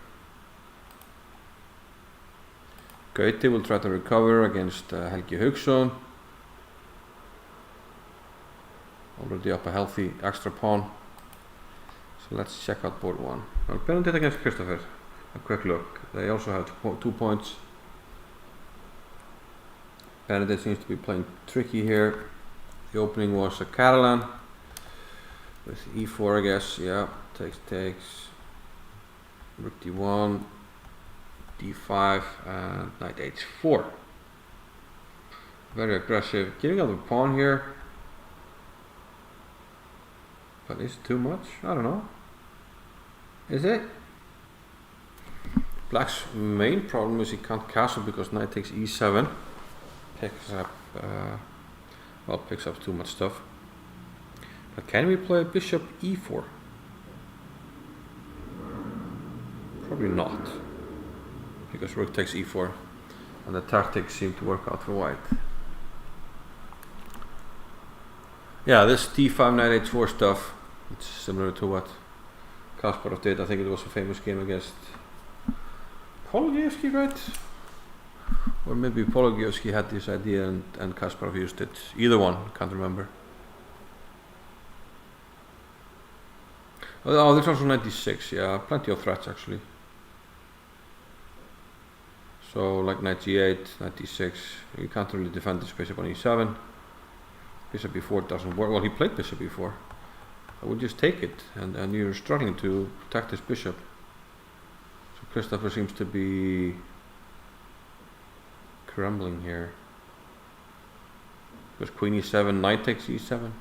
Gauti will try to recover against Helgi Hauksson. Already up a healthy extra pawn. So let's check out board 1. Well, Benedikt against Christopher. A quick look. They also have 2 points. Benedikt seems to be playing tricky here. The opening was a Catalan with e4, I guess. Yeah, takes. Rook d1, d5, and knight h4. Very aggressive. Giving up a pawn here. But is it too much? I don't know. Is it? Black's main problem is he can't castle because knight takes e7. Picks up too much stuff. But can we play bishop e4? Probably not. Because rook takes e4. And the tactics seem to work out for white. Yeah, this d5 knight h4 stuff, it's similar to what Kasparov did. I think it was a famous game against Pologievsky, right? Or maybe Pologievsky had this idea and Kasparov used it. Either one, can't remember. Oh, there's also 96, yeah, plenty of threats actually. So like knight g8, knight d6, you can't really defend this bishop on e7. Bishop b4 doesn't work. Well, he played bishop b4. I would just take it, and you're struggling to protect this bishop. So Christopher seems to be crumbling here. Because queen e7, knight takes e7.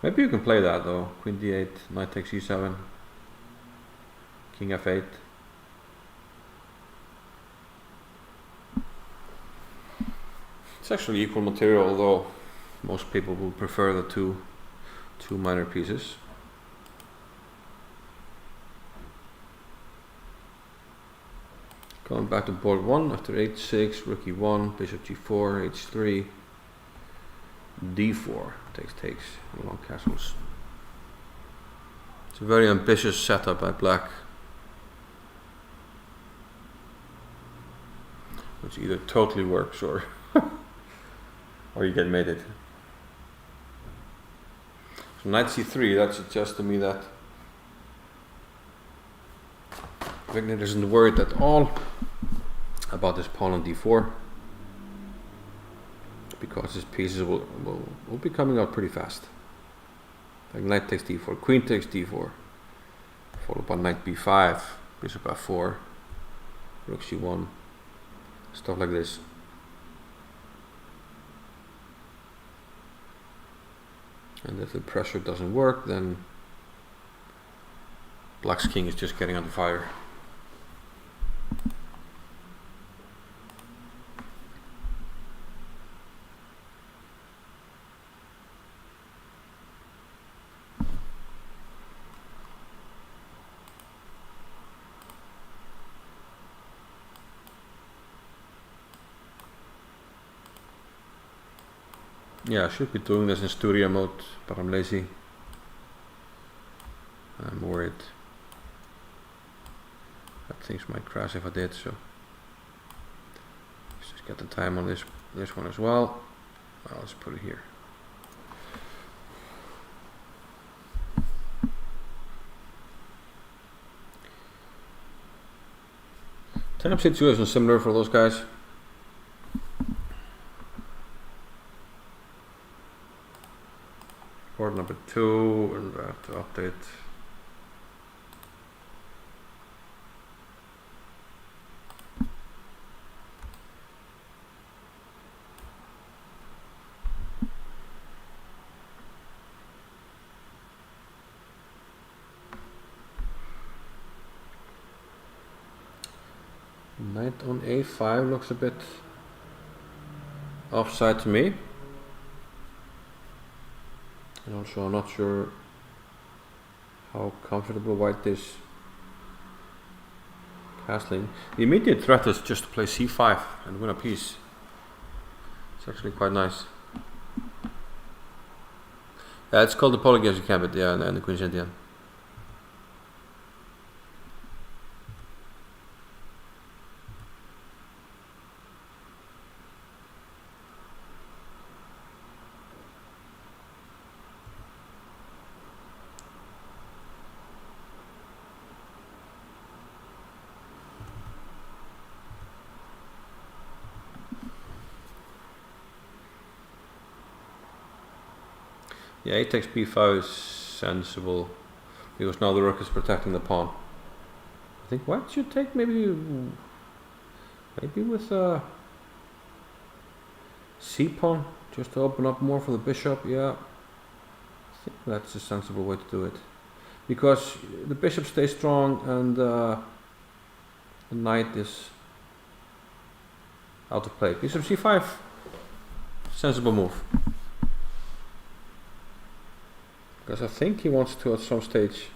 Maybe you can play that though. Queen d8, knight takes e7, king f8. It's actually equal material, although most people will prefer the two minor pieces. Going back to board 1 after h6, rook e1, bishop g4, h3, d4 takes long castles. It's a very ambitious setup by black, which either totally works or you get mated. So knight c3, that suggests to me that Vignir isn't worried at all about this pawn on d4, because his pieces will be coming out pretty fast. Like knight takes d4, queen takes d4, followed by knight b5, bishop f4, rook c1, stuff like this. And if the pressure doesn't work, then black's king is just getting under fire. Yeah, I should be doing this in studio mode, but I'm lazy. I'm worried that things might crash if I did, so let's just get the time on this one as well. Well, let's put it here. Time situation similar for those guys. Board number 2, and I have to update. Knight on a5 looks a bit offside to me. And also I'm not sure how comfortable white is castling. The immediate threat is just to play c5 and win a piece. It's actually quite nice. Yeah, it's called the Polygames Gambit, yeah, and the Queen's Indian. Yeah, a takes b5 is sensible because now the rook is protecting the pawn. I think white should take maybe with c pawn just to open up more for the bishop. Yeah, I think that's a sensible way to do it because the bishop stays strong and the knight is out of play. Bishop c5, sensible move. Because I think he wants to at some stage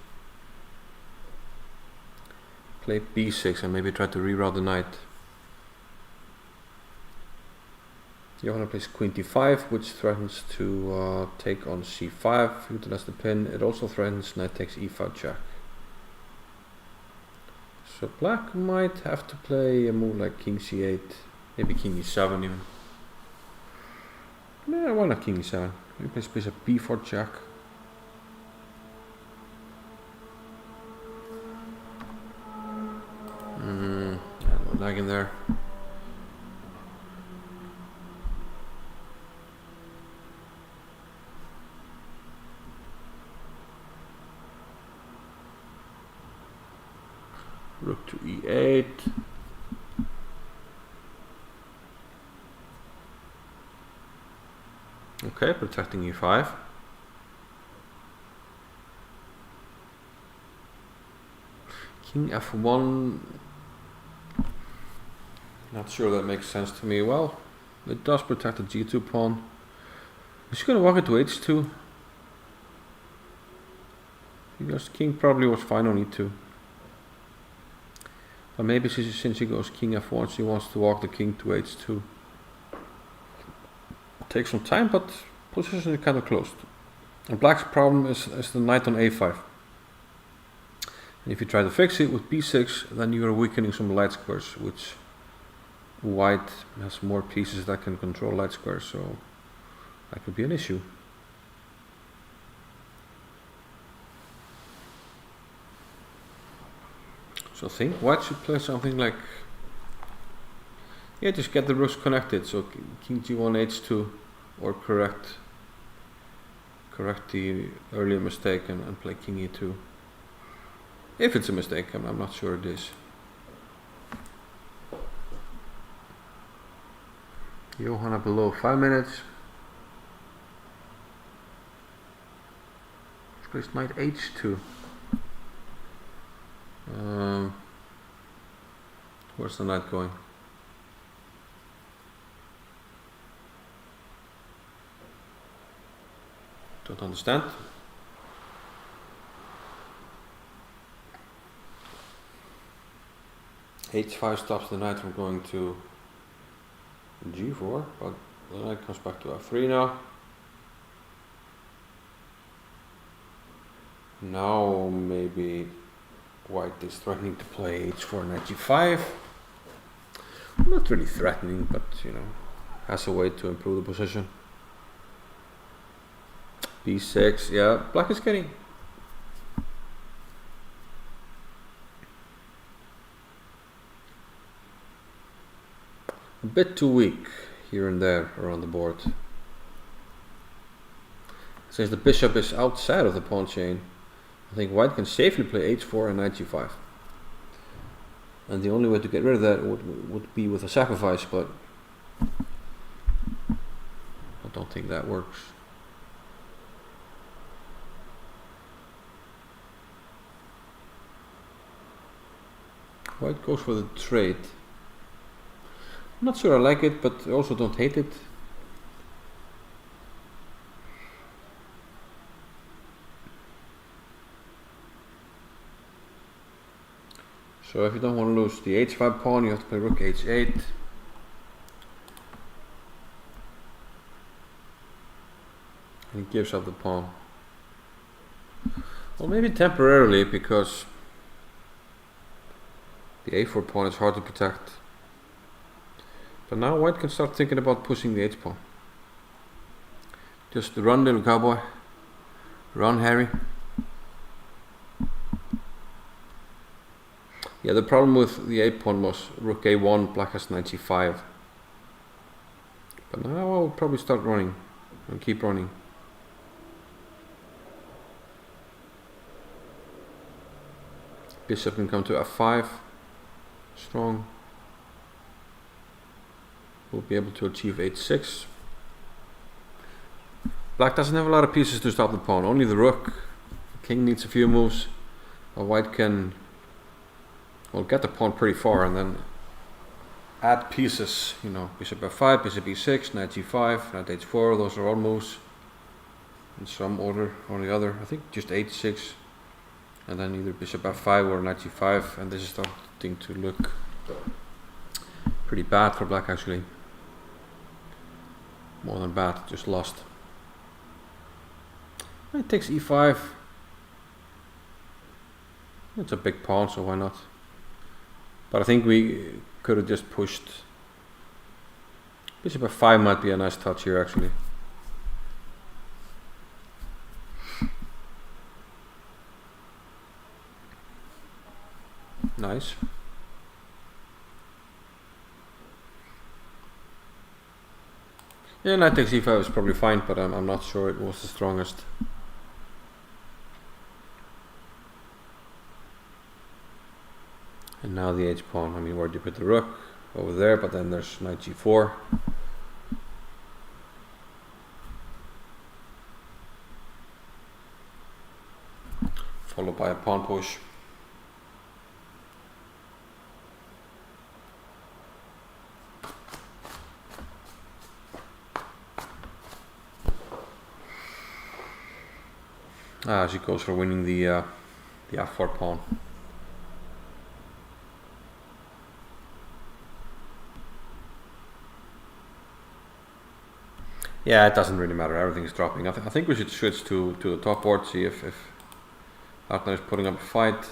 play b6 and maybe try to reroute the knight. Johanna plays queen d5, which threatens to take on c5, utilize the pin. It also threatens knight takes e5 check. So black might have to play a move like king c8, maybe king e7 even. Yeah, why not king e7? He plays bishop b4 check. Yeah, no lag in there. Rook to e8. Okay, protecting e5. King f1. Not sure that makes sense to me. Well, it does protect the g2 pawn. Is he gonna walk into h2? Because king probably was fine on e2. But maybe since he goes king f1, he wants to walk the king to h2. Takes some time, but position is kind of closed. And black's problem is the knight on a5. And if you try to fix it with b6, then you are weakening some light squares, which white has more pieces that can control light squares, so that could be an issue. So I think white should play something like, yeah, just get the rooks connected, so king g1 h2, or correct the earlier mistake and play king e2. If it's a mistake, I'm not sure it is. Johanna below 5 minutes. Plays knight h2. Where's the knight going? Don't understand. h5 stops the knight from going to g4, but the knight comes back to f3 now. Now maybe white is threatening to play h4 knight g5. Not really threatening, but you know, has a way to improve the position. b6, yeah, black is getting a bit too weak here and there around the board. Since the bishop is outside of the pawn chain, I think white can safely play h4 and knight g5. And the only way to get rid of that would be with a sacrifice, but I don't think that works. White goes for the trade. I'm not sure I like it, but I also don't hate it. So if you don't want to lose the h5 pawn, you have to play rook h8. And he gives up the pawn. Well, maybe temporarily, because the a4 pawn is hard to protect. But now white can start thinking about pushing the h pawn. Just run, little cowboy. Run, Harry. Yeah, the problem with the a pawn was rook a1, black has knight c5. But now I'll probably start running and keep running. Bishop can come to f5. Strong. We'll be able to achieve h6. Black doesn't have a lot of pieces to stop the pawn, only the rook. The king needs a few moves. White can, well, get the pawn pretty far and then add pieces, you know, bishop f5, bishop e6, knight g5, knight h4, those are all moves in some order or the other. I think just h6 and then either bishop f5 or knight g5, and this is starting to look pretty bad for black actually. More than bad, just lost. Knight takes e5. It's a big pawn, so why not? But I think we could have just pushed. Bishop f5 might be a nice touch here actually. Nice. Yeah, knight takes e5 is probably fine, but I'm not sure it was the strongest. And now the h pawn. I mean, where do you put the rook? Over there, but then there's knight g4. Followed by a pawn push. She goes for winning the f4 pawn. Yeah, it doesn't really matter. Everything is dropping. I think we should switch to the top board. See if Artner is putting up a fight.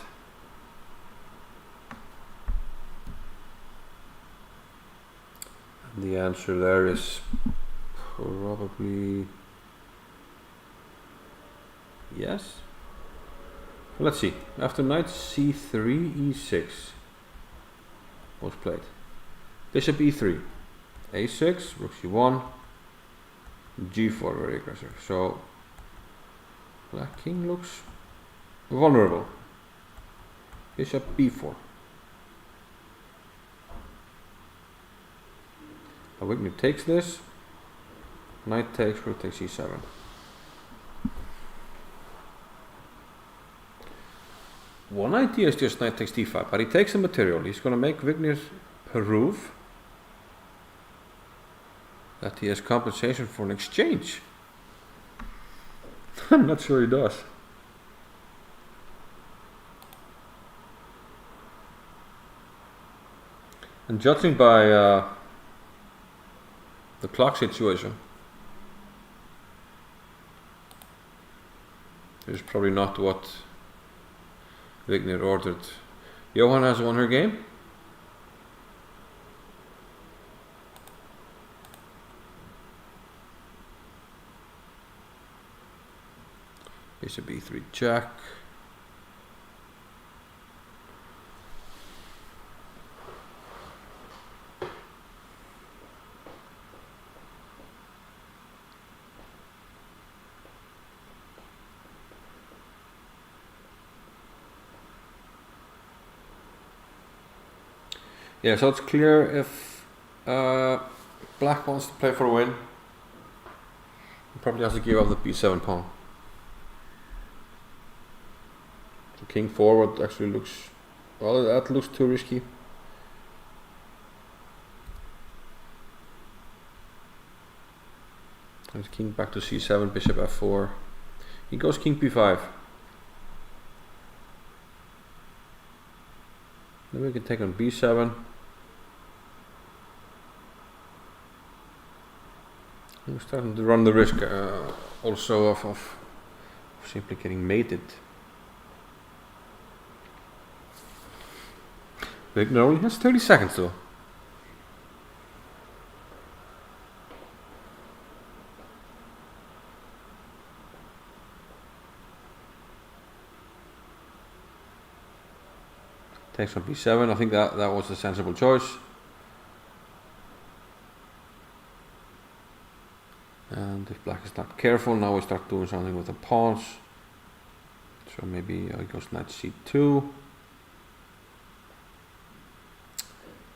And the answer there is probably yes. Let's see. After knight c3, e6 was played. Bishop e3, a6, rook c1, g4, very aggressive. So black king looks vulnerable. Bishop b4. Wigner takes this. Knight takes, rook takes e7. One idea is just knight takes d5, but he takes the material. He's going to make Wigner prove that he has compensation for an exchange. I'm not sure he does. And judging by the clock situation, it's probably not what Wigner ordered. Johan has won her game. Bishop e3 check. Yeah, so it's clear if black wants to play for a win, he probably has to give up the b7 pawn. So king forward actually looks, well, that looks too risky. And king back to c7, bishop f4. He goes king b5. Then we can take on b7. We're starting to run the risk also of simply getting mated. Wigner only has 30 seconds though. Takes on b7. I think that was a sensible choice. And if black is not careful, now we start doing something with the pawns. So maybe it goes knight c2,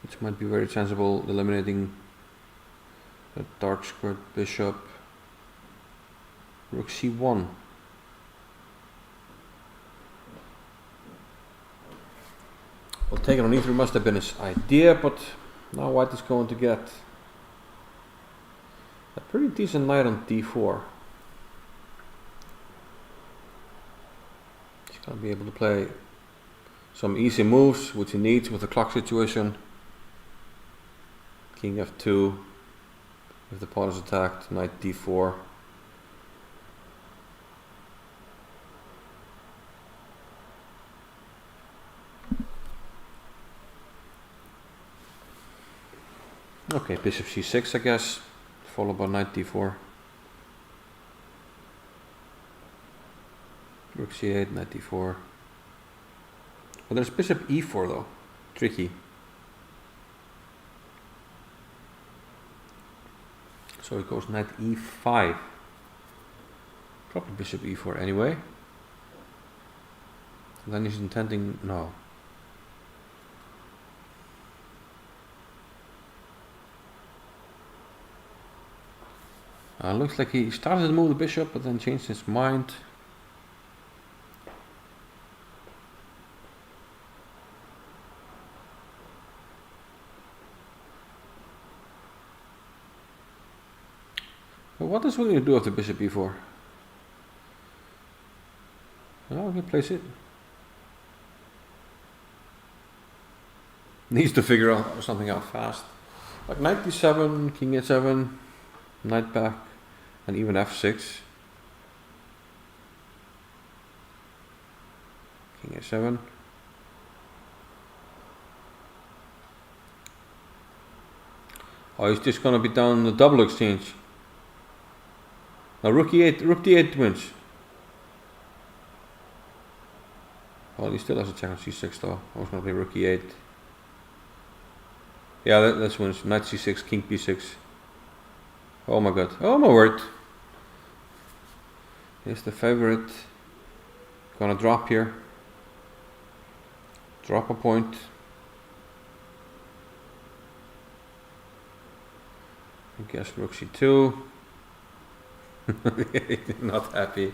which might be very sensible, eliminating the dark squared bishop. Rook c1. Well, taking on e3 must have been his idea, but now white is going to get a pretty decent knight on d4. He's going to be able to play some easy moves, which he needs with the clock situation. King f2, if the pawn is attacked, knight d4. Okay, bishop c6 I guess, followed by knight d4. Rook c8, knight d4. Well, there's bishop e4 though, tricky. So it goes knight e5. Probably bishop e4 anyway. And then he's intending, no. Looks like he started to move the bishop, but then changed his mind. But what does William do with the bishop e4? Oh, he plays it. Needs to figure out something out fast. Like knight d7, king a7, knight back, and even f6. King a7. Oh, he's just gonna be down the double exchange. Now rook e8, rook d8 wins. Well, he still has a check on c6 though. I was gonna play rook e8. Yeah, that's wins. Knight c6, king b6. Oh my god. Oh my word. Here's the favorite. Gonna drop here. Drop a point. I guess rook c2. Not happy.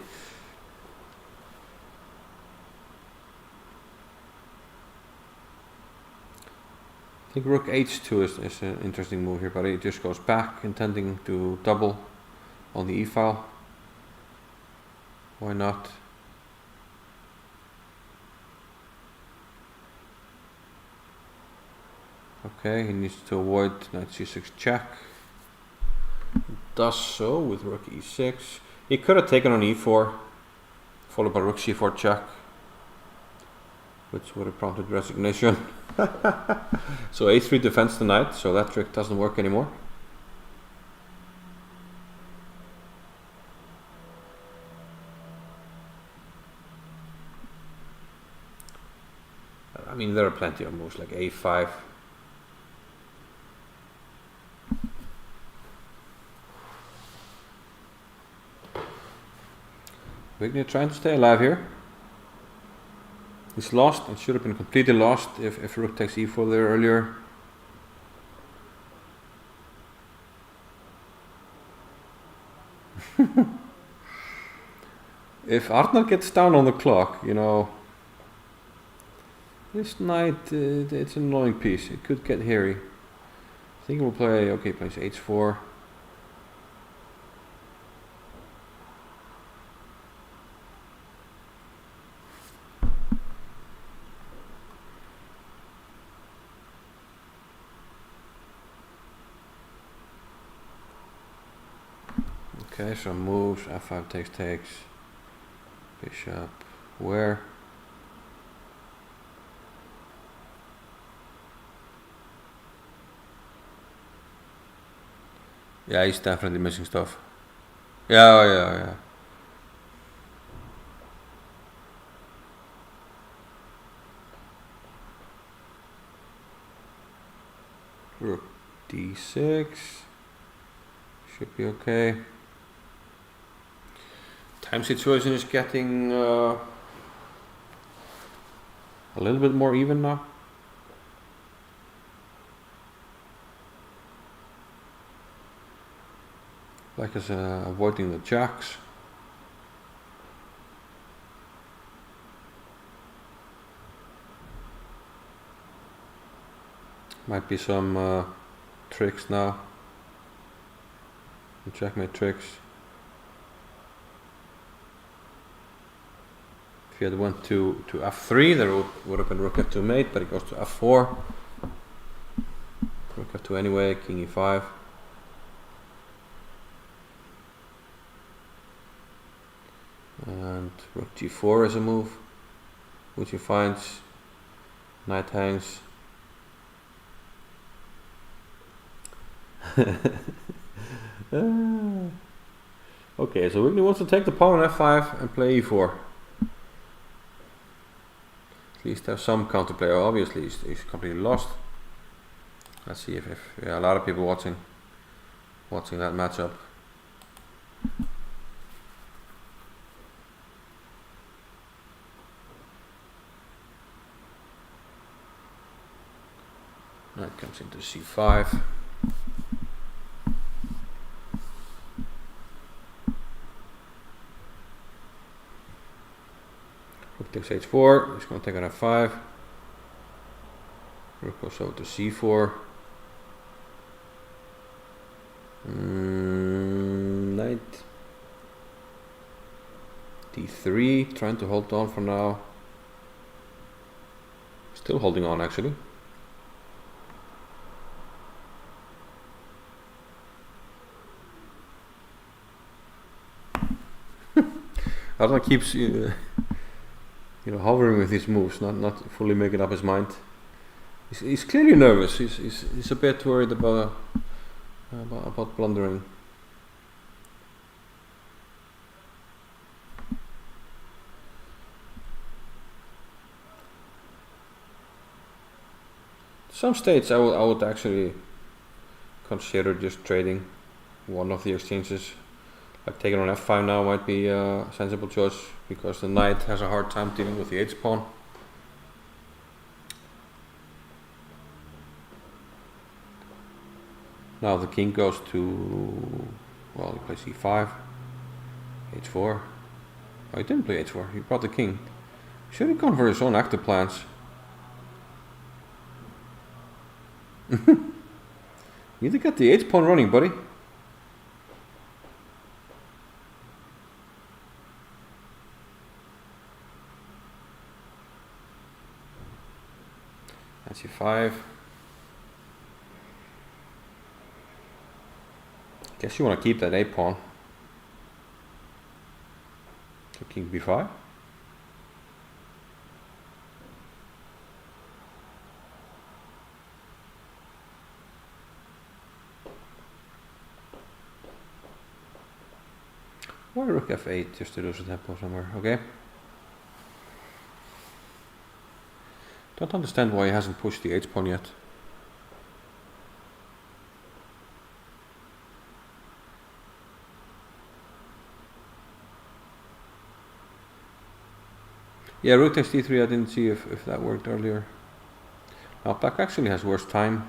I think rook h2 is an interesting move here, but it just goes back, intending to double on the e-file. Why not? Okay, he needs to avoid knight c6 check. Does so with rook e6. He could have taken on e4, followed by rook c4 check, which would have prompted resignation. So a3 defends the knight, so that trick doesn't work anymore. I mean, there are plenty of moves like a5. Wigner trying to stay alive here. He's lost and should have been completely lost if rook takes e4 there earlier. If Arnar gets down on the clock, you know, this knight, it's an annoying piece. It could get hairy. I think we'll play, okay, plays h4. Okay, so moves, f5 takes, bishop, where? Yeah, he's definitely missing stuff. Yeah. Rook d6 should be okay. Time situation is getting a little bit more even now. Black is avoiding the jacks. Might be some tricks now. Checkmate tricks. If he had went to f3, there would have been rook f2 mate, but it goes to f4. Rook f2 anyway, king e5. And rook g4 is a move, which he finds. Knight hangs. Okay, so Wigny wants to take the pawn on f5 and play e4. At least have some counterplay. Obviously, he's completely lost. Let's see if yeah, a lot of people watching that matchup. Knight comes into c5. Rook takes h4, he's going to take on f5. Rook goes over to c4. Knight d3, trying to hold on for now. Still holding on actually. Arna keeps hovering with his moves, not fully making up his mind. He's clearly nervous. He's a bit worried about blundering. Some states I would actually consider just trading one of the exchanges. Like taking on f5 now might be a sensible choice because the knight has a hard time dealing with the h-pawn. Now the king goes to, well, he plays e5, h4. Oh, he didn't play h4, he brought the king. Should have gone for his own active plans. You need to get the h-pawn running, buddy. That's e5. Guess you want to keep that a-pawn. So king b5. Why rook f8 just to lose a tempo somewhere? Okay. Don't understand why he hasn't pushed the h-pawn yet. Yeah, rook takes d3, I didn't see if that worked earlier. Now black actually has worse time.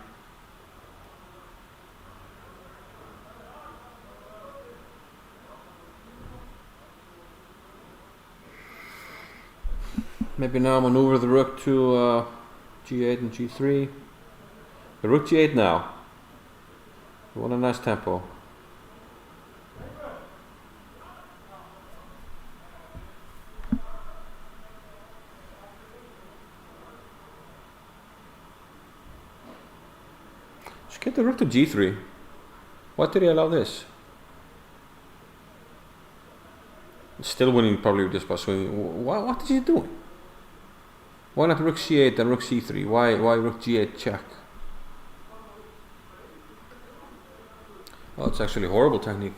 Maybe now maneuver the rook to g8 and g3. The rook g8 now. What a nice tempo. Just get the rook to g3. Why did he allow this? Still winning probably with this by swinging. What is he doing? Why not rook c8 and rook c3? Why rook g8 check? Oh, it's actually a horrible technique.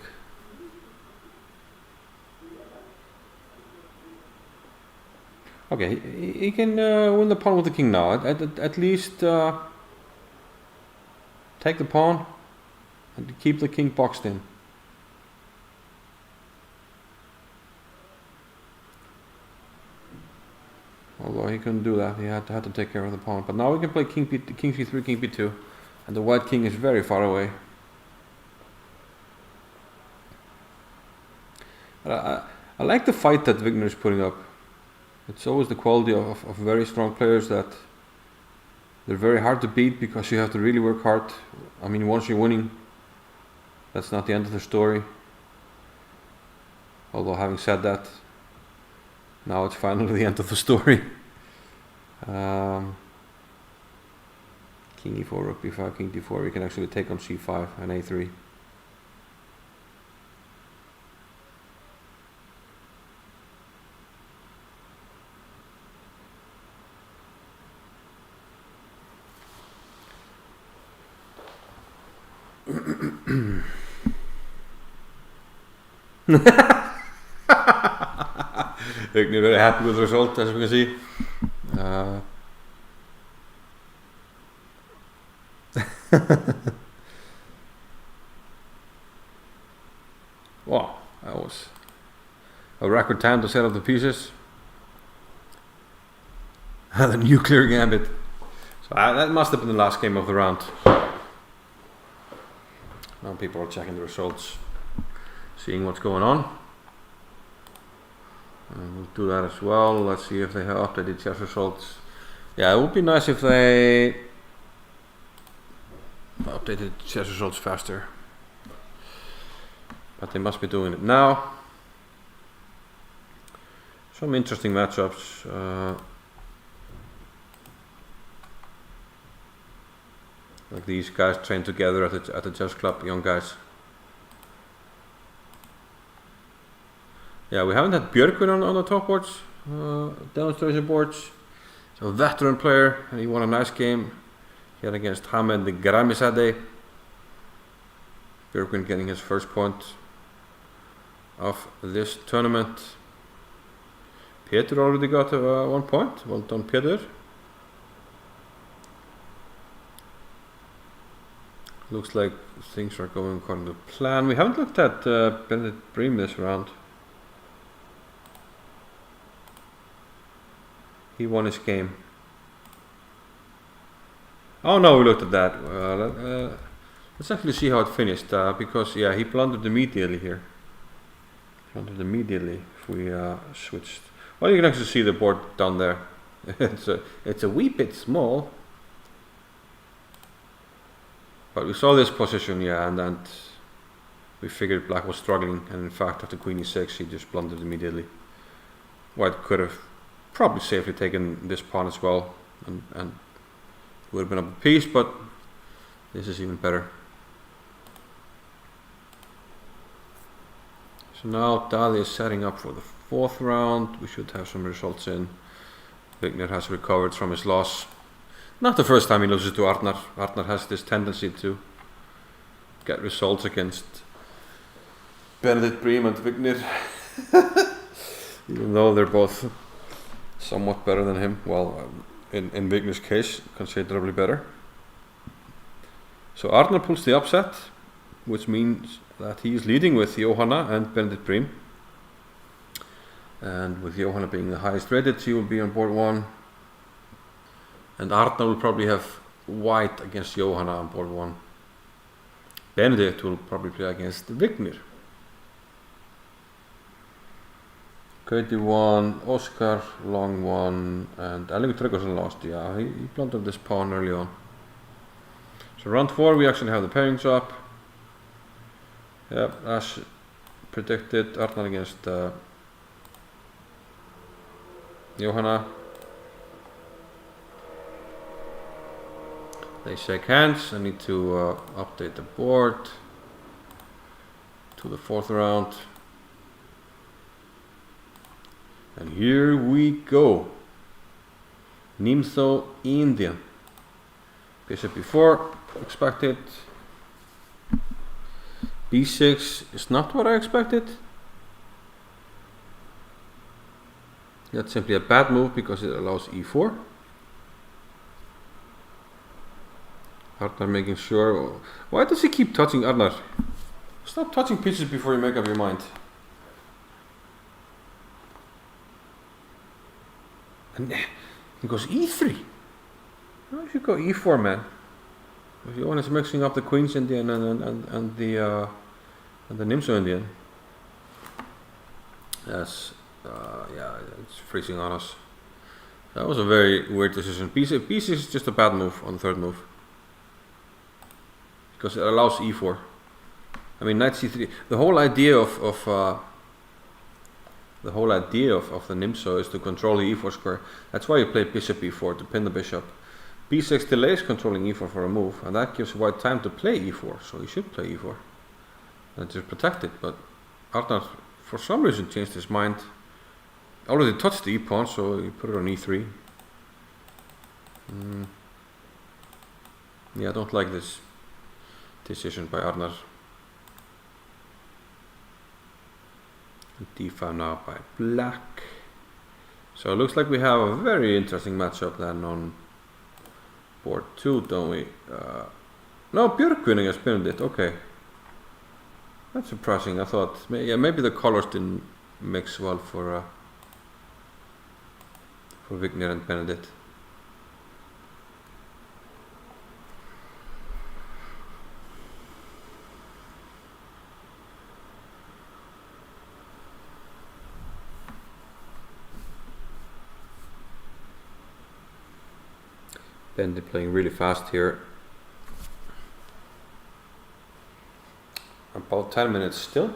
Okay, he can win the pawn with the king now. At least take the pawn and keep the king boxed in. Although he couldn't do that, he had to take care of the pawn. But now we can play king c3, king b2, and the white king is very far away. But I like the fight that Wigner is putting up. It's always the quality of very strong players that they're very hard to beat because you have to really work hard. I mean, once you're winning, that's not the end of the story. Although having said that, now it's finally the end of the story. King e4, rook b5, king d4. We can actually take on c5 and a3. Wigner very happy with the result, as we can see. Wow, that was a record time to set up the pieces. The nuclear gambit. So that must have been the last game of the round. Now people are checking the results, seeing what's going on. We'll do that as well. Let's see if they have updated chess results. Yeah, it would be nice if they updated chess results faster. But they must be doing it now. Some interesting matchups. Like these guys train together at the chess club, young guys. Yeah, we haven't had Björkvin on the top boards, demonstration boards. So a veteran player, and he won a nice game. He had against Hamed Gramizadeh. Björkvin getting his first point of this tournament. Peter already got 1 point. Well done, Peter. Looks like things are going according to plan. We haven't looked at Benedikt Bream this round. He won his game. Oh no, we looked at that. Let's actually see how it finished, because yeah, he blundered immediately here. Blundered immediately if we switched. Well, you can actually see the board down there. it's a wee bit small. But we saw this position, yeah, and we figured black was struggling, and in fact after queen e6 he just blundered immediately. White could have probably safely taken this pawn as well, and would have been up a piece, but this is even better. So now Dali is setting up for the 4th round. We should have some results in. Wigner has recovered from his loss. Not the first time he loses to Arnar. Arnar has this tendency to get results against Benedikt Bream and Wigner. Even though they're both somewhat better than him. Well, in Wigner's case, considerably better. So Arnar pulls the upset, which means that he is leading with Johanna and Benedikt Bream. And with Johanna being the highest rated, she will be on board 1. And Arnar will probably have white against Johanna on board 1. Benedikt will probably play against Wigner. Katie won, Oscar long won, and Erlingur Tryggvason lost. Yeah, he blundered this pawn early on. So round 4 we actually have the pairings up. Yep, as predicted, Arnar against Johanna. They shake hands. I need to update the board to the 4th round. And here we go. Nimzo Indian. Bishop b4, expected. b6 is not what I expected. That's simply a bad move because it allows e4. Arnar making sure. Why does he keep touching Arnar? Stop touching pieces before you make up your mind. And he goes e3. Why should go e4, man? If Johan is mixing up the Queen's Indian and the Nimzo Indian. Yes, yeah, it's freezing on us. That was a very weird decision. B6 is just a bad move on the third move. Because it allows e4. I mean, knight c3. The whole idea of the Nimzo is to control the e4 square. That's why you play bishop e4 to pin the bishop. b6 delays controlling e4 for a move, and that gives white time to play e4. So he should play e4 and just protect it. But Arnar, for some reason, changed his mind. Already touched the e pawn, so he put it on e3. Yeah, I don't like this decision by Arnar. d5 now by black. So it looks like we have a very interesting matchup then on board 2, don't we? No, Björk winning has Benedikt. Okay, that's surprising. I thought maybe the colors didn't mix well for Vignir and Benedikt. Benedikt playing really fast here. About 10 minutes still.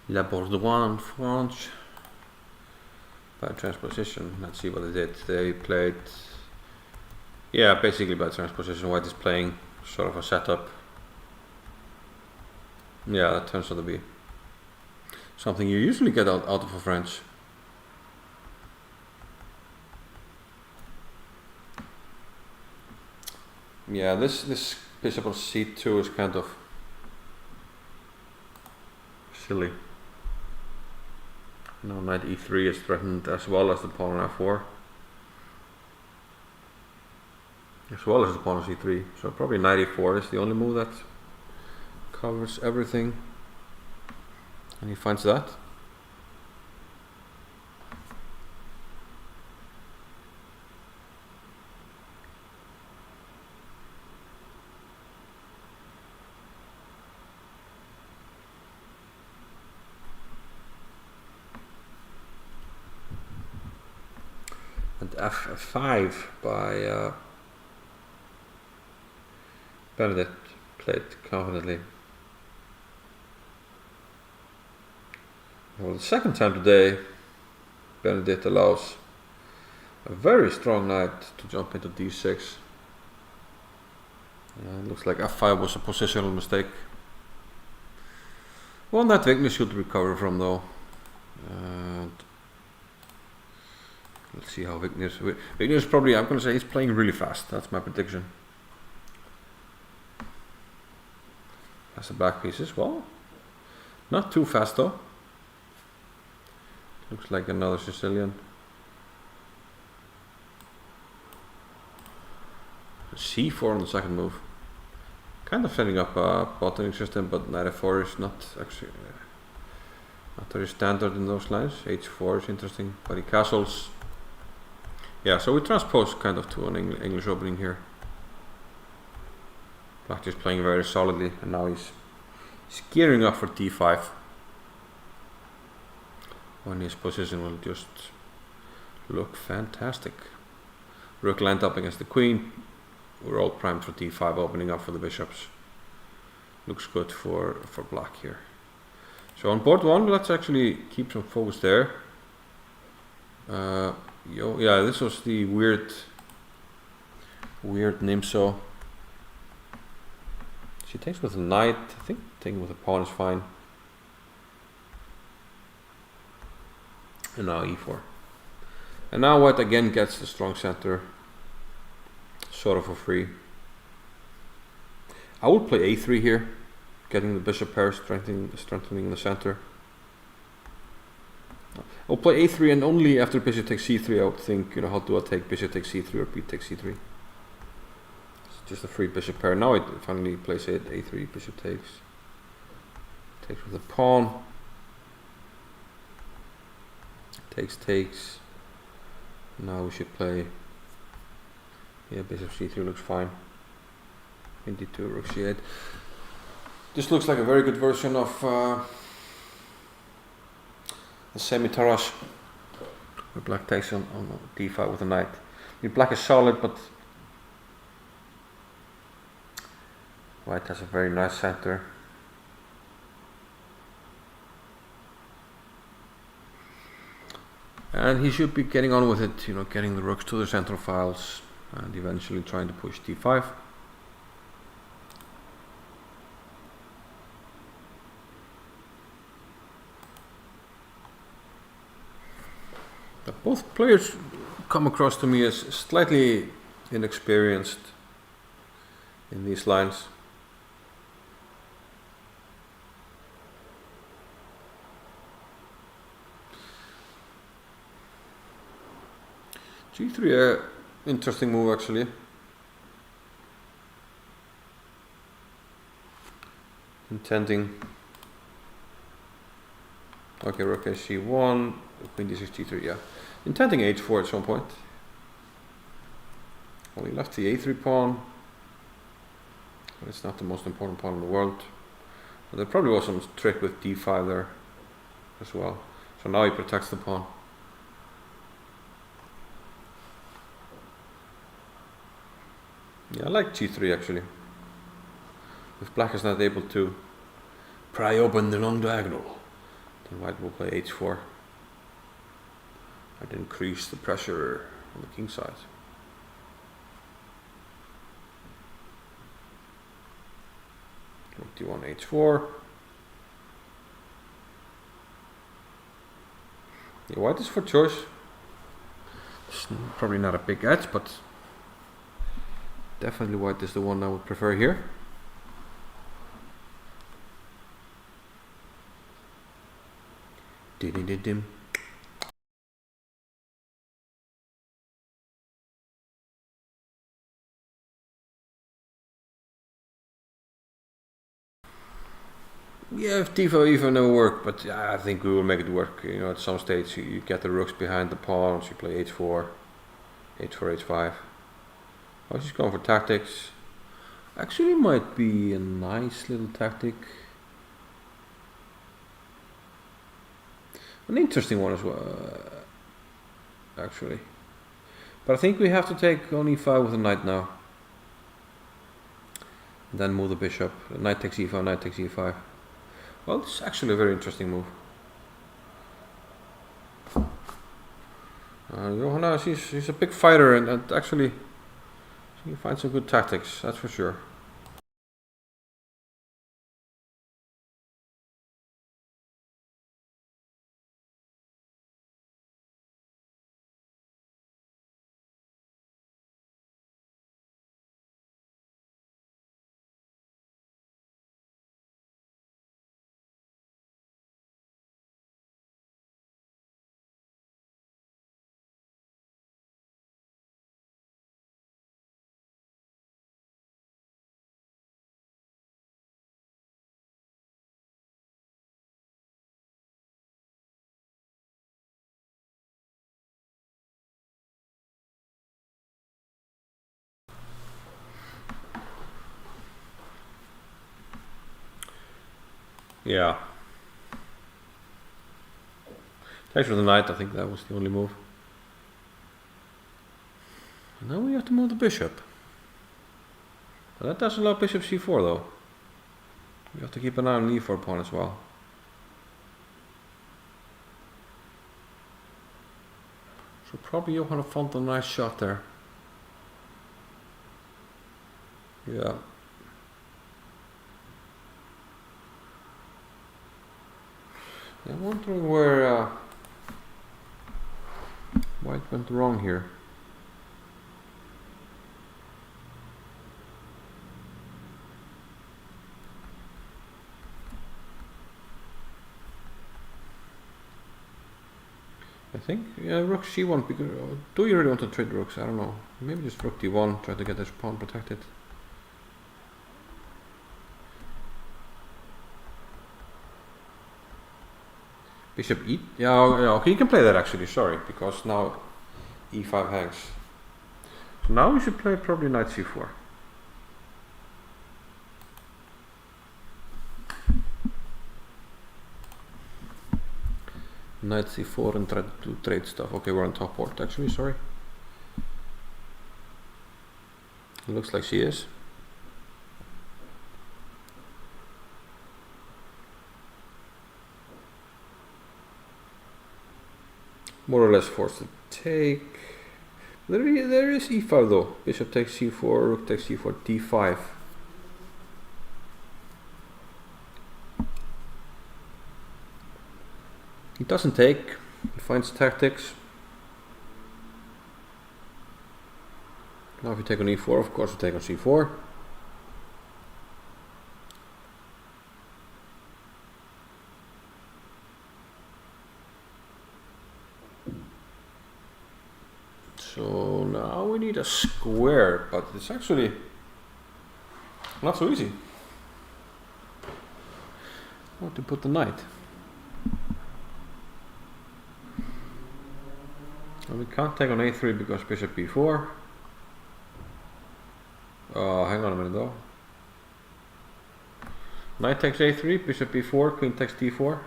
La Bourdois in French by transposition. Let's see what they did. They played, yeah, basically by transposition. White is playing sort of a setup. Yeah, that turns out to be something you usually get out of a French. Yeah, this bishop on c2 is kind of silly. No, knight e3 is threatened as well as the pawn on f4. As well as the pawn on c3. So probably knight e4 is the only move that covers everything. And he finds that. And f5 by Benedikt, played confidently. Well, the second time today, Benedikt allows a very strong knight to jump into d6. It looks like f5 was a positional mistake. One that Vignir should recover from though. Let's see how Vignir's probably, I'm going to say he's playing really fast. That's my prediction. That's the black pieces. Well, not too fast though. Looks like another Sicilian. c4 on the second move. Kind of setting up a bottoming system, but knight f4 is not actually not very standard in those lines. h4 is interesting, but he castles. Yeah, so we transpose kind of to an English opening here. Black is playing very solidly, and now he's gearing up for d5. When his position will just look fantastic. Rook lined up against the queen. We're all primed for d5, opening up for the bishops. looks good for black here. So on board 1, let's actually keep some focus there. Yeah, this was the weird Nimso. She takes with a knight. I think taking with a pawn is fine. And now e4. And now white again gets the strong center, sort of for free. I would play a3 here, getting the bishop pair, strengthening the center. I'll play a3, and only after bishop takes c3 I would think, how do I take bishop takes c3 or b takes c3. It's just a free bishop pair. Now it finally plays it, a3, bishop takes with the pawn. Takes. Now we should play, bishop c3 looks fine. Queen d2, rook c8. This looks like a very good version of a semi-Tarrasch, where black takes on d5 with a knight. Black is solid, but white has a very nice center. And he should be getting on with it, getting the rooks to the central files and eventually trying to push d5. But both players come across to me as slightly inexperienced in these lines. g3, interesting move actually. Intending. Okay, rook c1, queen d6, g3, yeah. Intending h4 at some point. Well, he left the a3 pawn, but it's not the most important pawn in the world. But there probably was some trick with d5 there as well. So now he protects the pawn. Yeah, I like g3 actually. If black is not able to pry open the long diagonal, then white will play h4 and increase the pressure on the king side. Rook d1, h4. Yeah, white is for choice. It's probably not a big edge, but definitely white is the one I would prefer here. Dim. Yeah, if d4 even never work, but I think we will make it work. At some stage you get the rooks behind the pawns, you play h4, h5. Oh, she's going for tactics. Actually might be a nice little tactic. An interesting one as well, actually. But I think we have to take on e5 with a knight now. And then move the bishop. Knight takes e5, knight takes e5. Well, this is actually a very interesting move. Johanna, she's a big fighter, and actually she finds some good tactics, that's for sure. Yeah. Takes with the knight, I think that was the only move. And now we have to move the bishop. But that doesn't allow bishop c4 though. We have to keep an eye on e4 pawn as well. So probably Johanna found a nice shot there. Yeah. I'm wondering where White went wrong here. I think, yeah, rook c1, because, do you really want to trade rooks? I don't know. Maybe just rook d1, try to get this pawn protected. Bishop e, yeah, okay, you can play that actually, sorry, because now e5 hangs. So now we should play probably knight c4. Knight c4 and try to do trade stuff. Okay, we're on top board actually, sorry. It looks like she is. More or less forced to take. There is e5 though. Bishop takes c4, rook takes c4, d5. He doesn't take. He finds tactics. Now if you take on e4, of course we take on c4. So now we need a square, but it's actually not so easy. Where to put the knight? Well, we can't take on a3 because bishop b4. Oh, hang on a minute though. Knight takes a3, bishop b4, queen takes d4.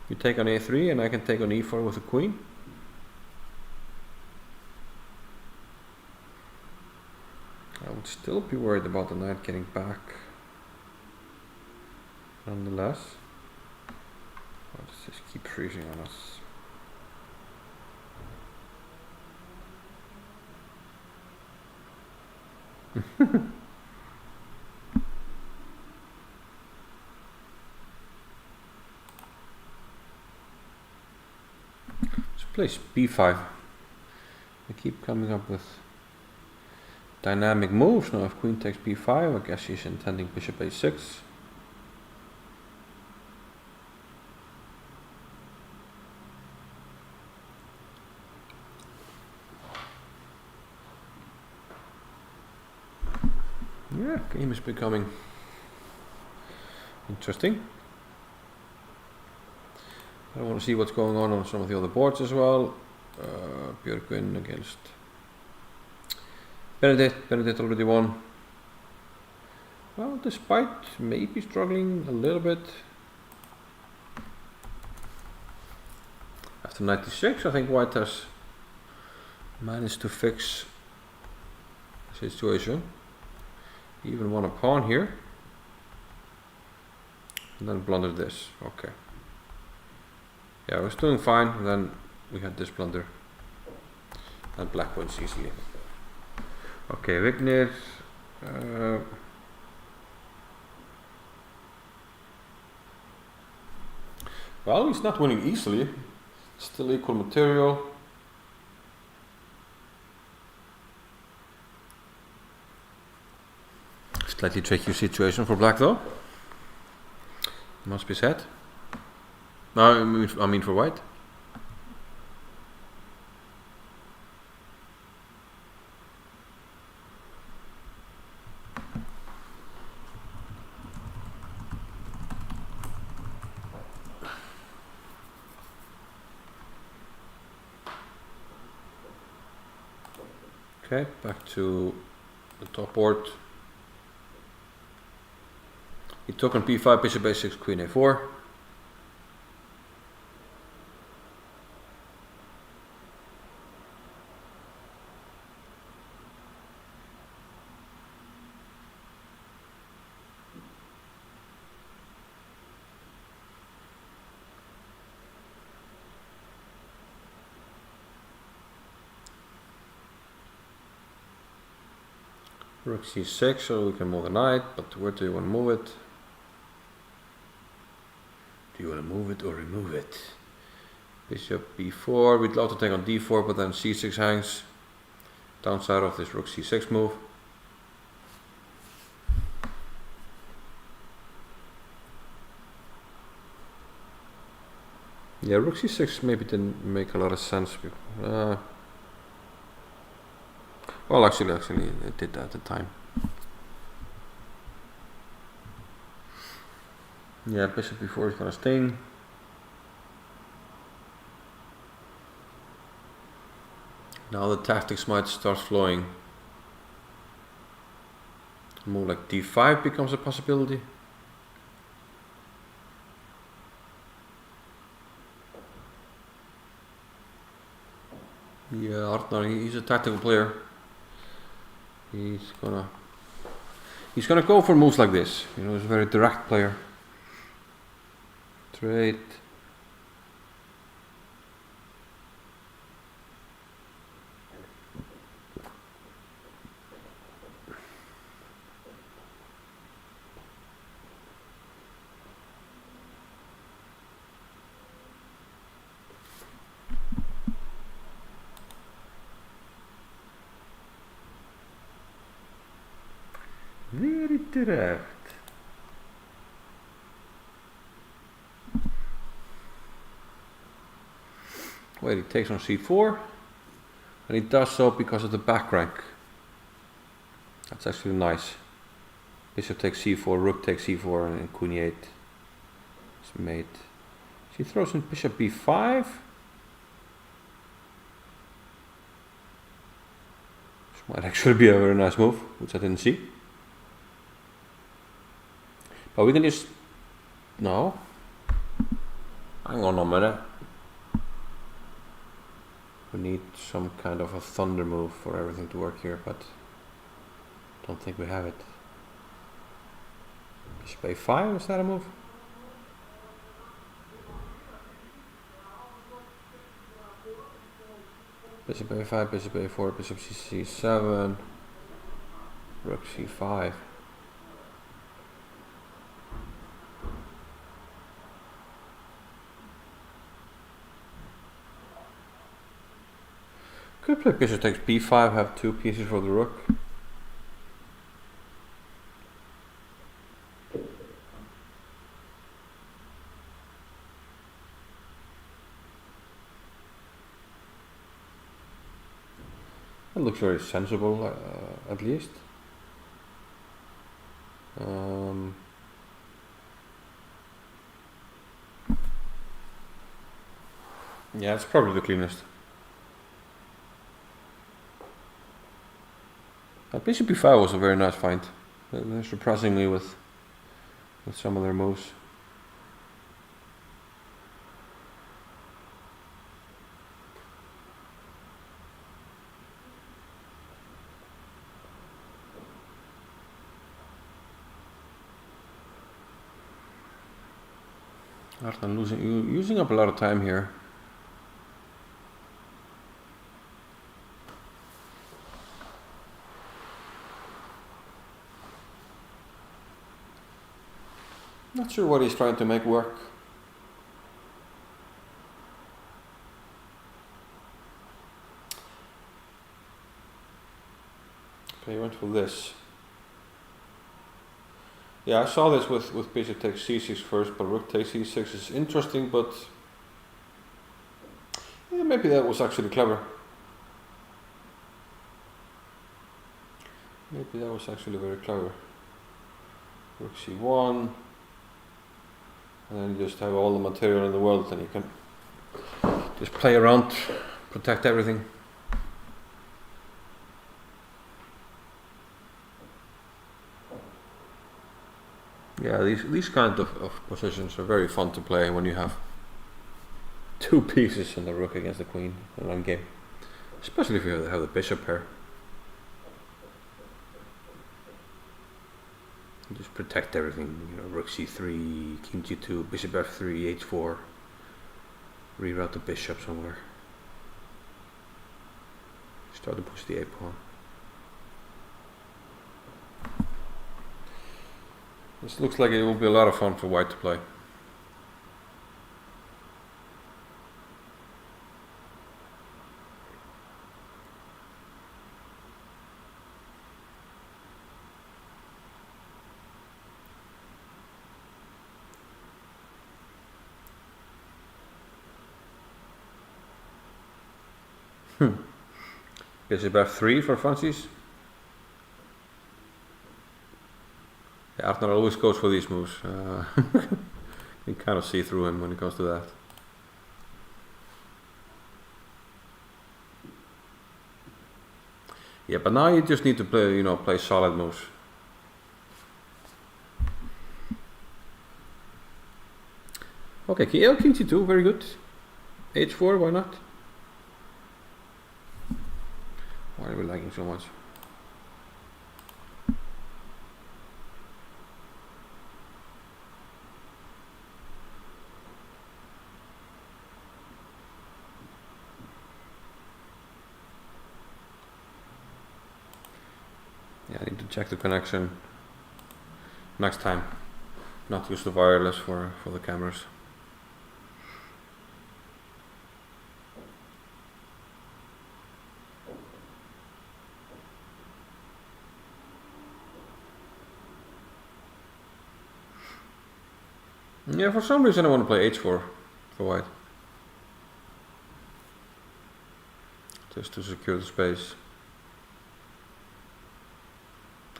You take on a3 and I can take on e4 with the queen. I would still be worried about the knight getting back. Nonetheless. Why does this keep freezing on us? Let's play b5. I keep coming up with dynamic moves. Now if queen takes b5, I guess she's intending bishop a6. Yeah, game is becoming interesting. I want to see what's going on some of the other boards as well. Björgvin against Benedict. Benedict already won. Well, despite maybe struggling a little bit. After 96, I think White has managed to fix the situation. He even won a pawn here. And then blundered this. Okay. Yeah, I was doing fine, and then we had this blunder. And black wins easily. Okay, Vignir. Well, he's not winning easily. Still equal material. Slightly tricky situation for black though. Must be said. No, I mean for white. Okay, back to the top board. He took on b5, bishop a6, queen a4. Rook c6, so we can move the knight, but where do you want to move it? Do you want to move it or remove it? Bishop b4, we'd love to take on d4, but then c6 hangs. Downside of this rook c6 move. Yeah, rook c6 maybe didn't make a lot of sense. Well, actually, it did at the time. Yeah, bishop b4 is gonna sting. Now the tactics might start flowing. A move like d5 becomes a possibility. Yeah, Arnar, he's a tactical player. He's gonna go for moves like this. You know, he's a very direct player. Trade. Very direct. Wait, he takes on c4, and he does so because of the back rank. That's actually nice. Bishop takes c4, rook takes c4, and queen e8 is mate. She throws in bishop b5. This might actually be a very nice move, which I didn't see. But we can just... No. Hang on a minute. We need some kind of a thunder move for everything to work here, but don't think we have it. Bishop a5, is that a move? Bishop a5, bishop a4, bishop c7, rook c5. Could play bishop takes b5, have two pieces for the rook. That looks very sensible, at least. Yeah, it's probably the cleanest. Bishop b5 was a very nice find. They're surprising me with some of their moves. I'm using up a lot of time here. Not sure what he's trying to make work. Okay, he went for this. Yeah, I saw this with bishop takes c6 first, but rook takes c6 is interesting, but yeah, maybe that was actually clever. Maybe that was actually very clever. Rook c1. And then you just have all the material in the world, and you can just play around, protect everything. Yeah, these kind of positions are very fun to play when you have two pieces in the rook against the queen in one game, especially if you have the bishop here. Just protect everything, you know, rook c3, king g2, bishop f3, h4. Reroute the bishop somewhere. Start to push the a pawn. This looks like it will be a lot of fun for white to play. Bishop f3 for funsies. Yeah, Arnar always goes for these moves. You can kind of see through him when it comes to that. Yeah, but now you just need to play, play solid moves. Okay, king c2, very good. h4, why not? Why are we lagging so much? Yeah, I need to check the connection next time. Not use the wireless for the cameras. Yeah, for some reason I want to play h4 for white. Just to secure the space.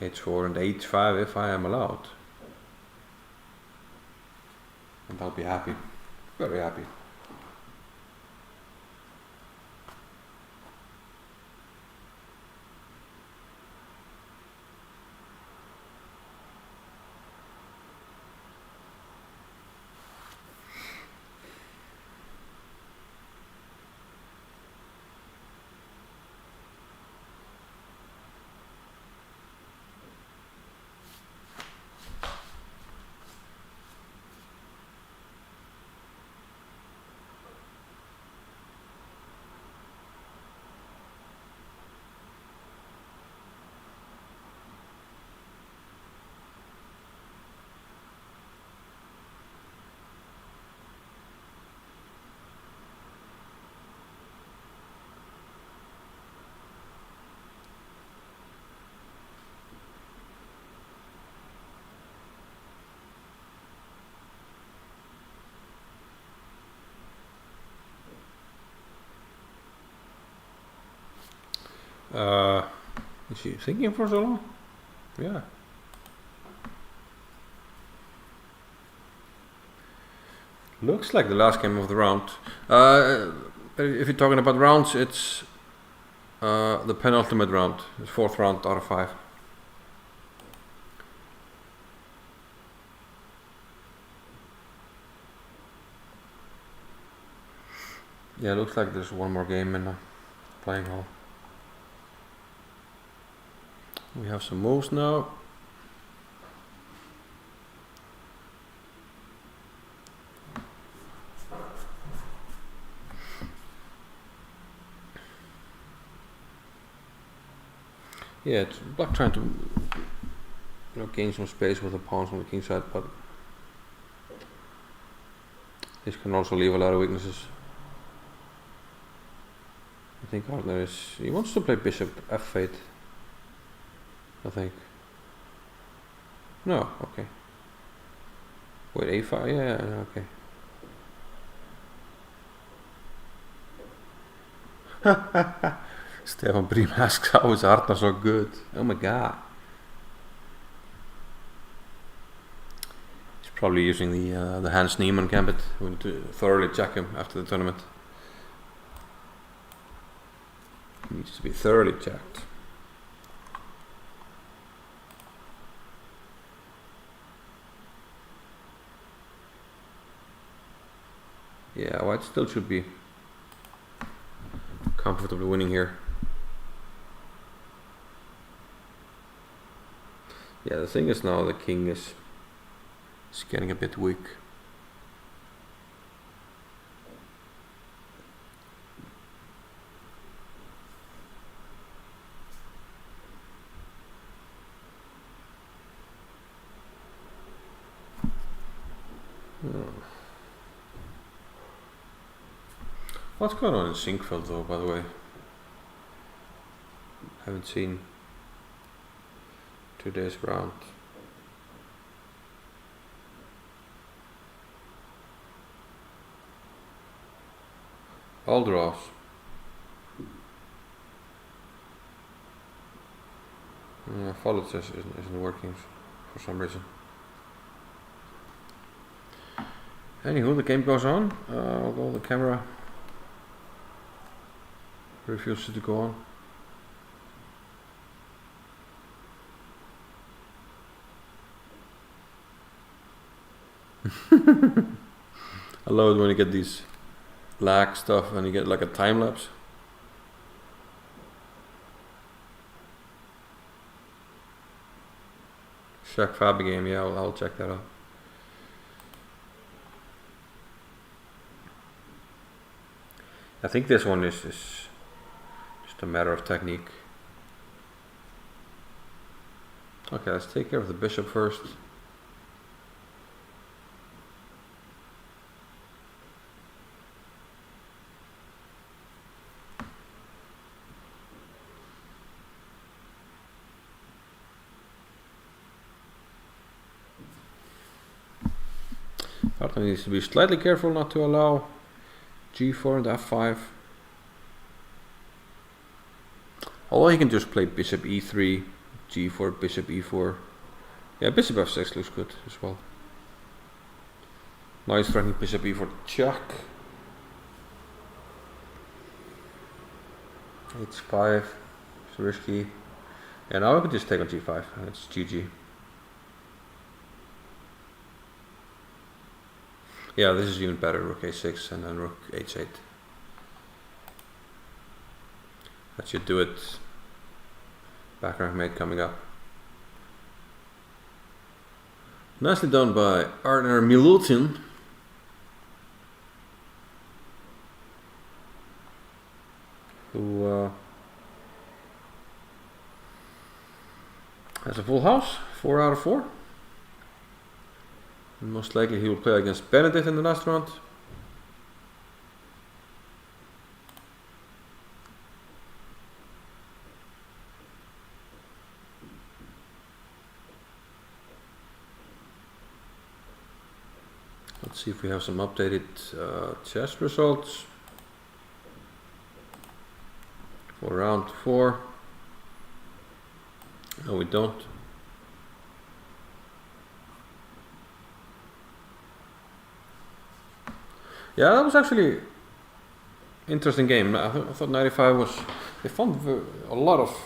h4 and h5 if I am allowed. And I'll be happy. Very happy. Is he thinking for so long? Yeah. Looks like the last game of the round. If you're talking about rounds, it's the penultimate round. It's 4th round out of 5. Yeah, looks like there's one more game in the playing hall. We have some moves now. Yeah, it's black trying to gain some space with the pawns on the king side, but this can also leave a lot of weaknesses. I think Arnar he wants to play bishop f8. I think. No, okay. Wait, a5, yeah, okay. Stefan Bream asks, how is Arnar so good? Oh my god. He's probably using the Hans Niemann gambit. We need to thoroughly check him after the tournament. He needs to be thoroughly checked. Yeah, white still should be comfortably winning here. Yeah, the thing is now the king is getting a bit weak. What's going on in Sinkfeld though, by the way? Haven't seen today's round. All draws. Yeah, followed isn't working for some reason. Anywho, the game goes on. Although the camera refuses to go on. I love it when you get these lag stuff and you get like a time lapse. Shaq Fabi game, yeah, I'll check that out. I think this one is just a matter of technique. Okay, let's take care of the bishop first. Partner needs to be slightly careful not to allow g4 and f5. Although he can just play bishop e3, g4, bishop e4. Yeah, bishop f6 looks good as well. Now he's threatening bishop e4 check. h5, it's risky. Yeah, now I could just take on g5, and it's GG. Yeah, this is even better, rook a6 and then rook h8. That should do it. Background mate coming up. Nicely done by Arnar Milutin. Who has a full house, 4 out of 4. And most likely he will play against Benedict in the last round. Let's see if we have some updated chess results for round 4. No, we don't. Yeah, that was actually interesting game. I thought 95 was. They found a lot of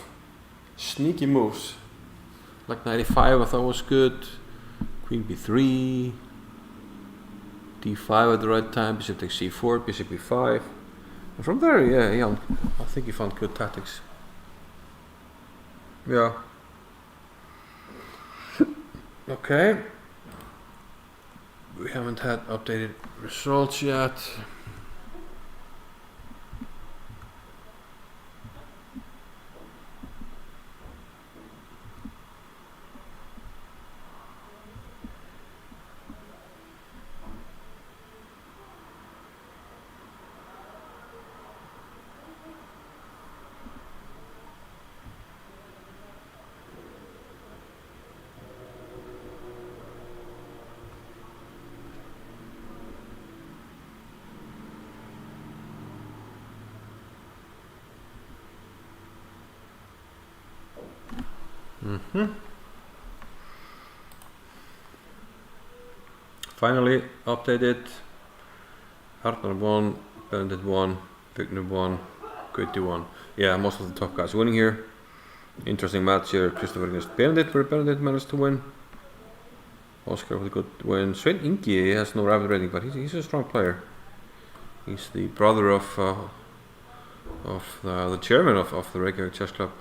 sneaky moves. Like 95, I thought was good. Queen b3, d5 at the right time. Bishop takes c4, bishop e5. And from there, yeah, I think he found good tactics. Yeah. Okay. We haven't had updated results yet. Finally updated. Arnar 1, Benedict 1, Vigner 1, Guti 1. Yeah, most of the top guys winning here. Interesting match here. Christopher against Benedict, where Benedict managed to win. Oscar with a good win. Svein Ingi has no rapid rating, but he's a strong player. He's the brother of the chairman of the Reykjavik Chess Club.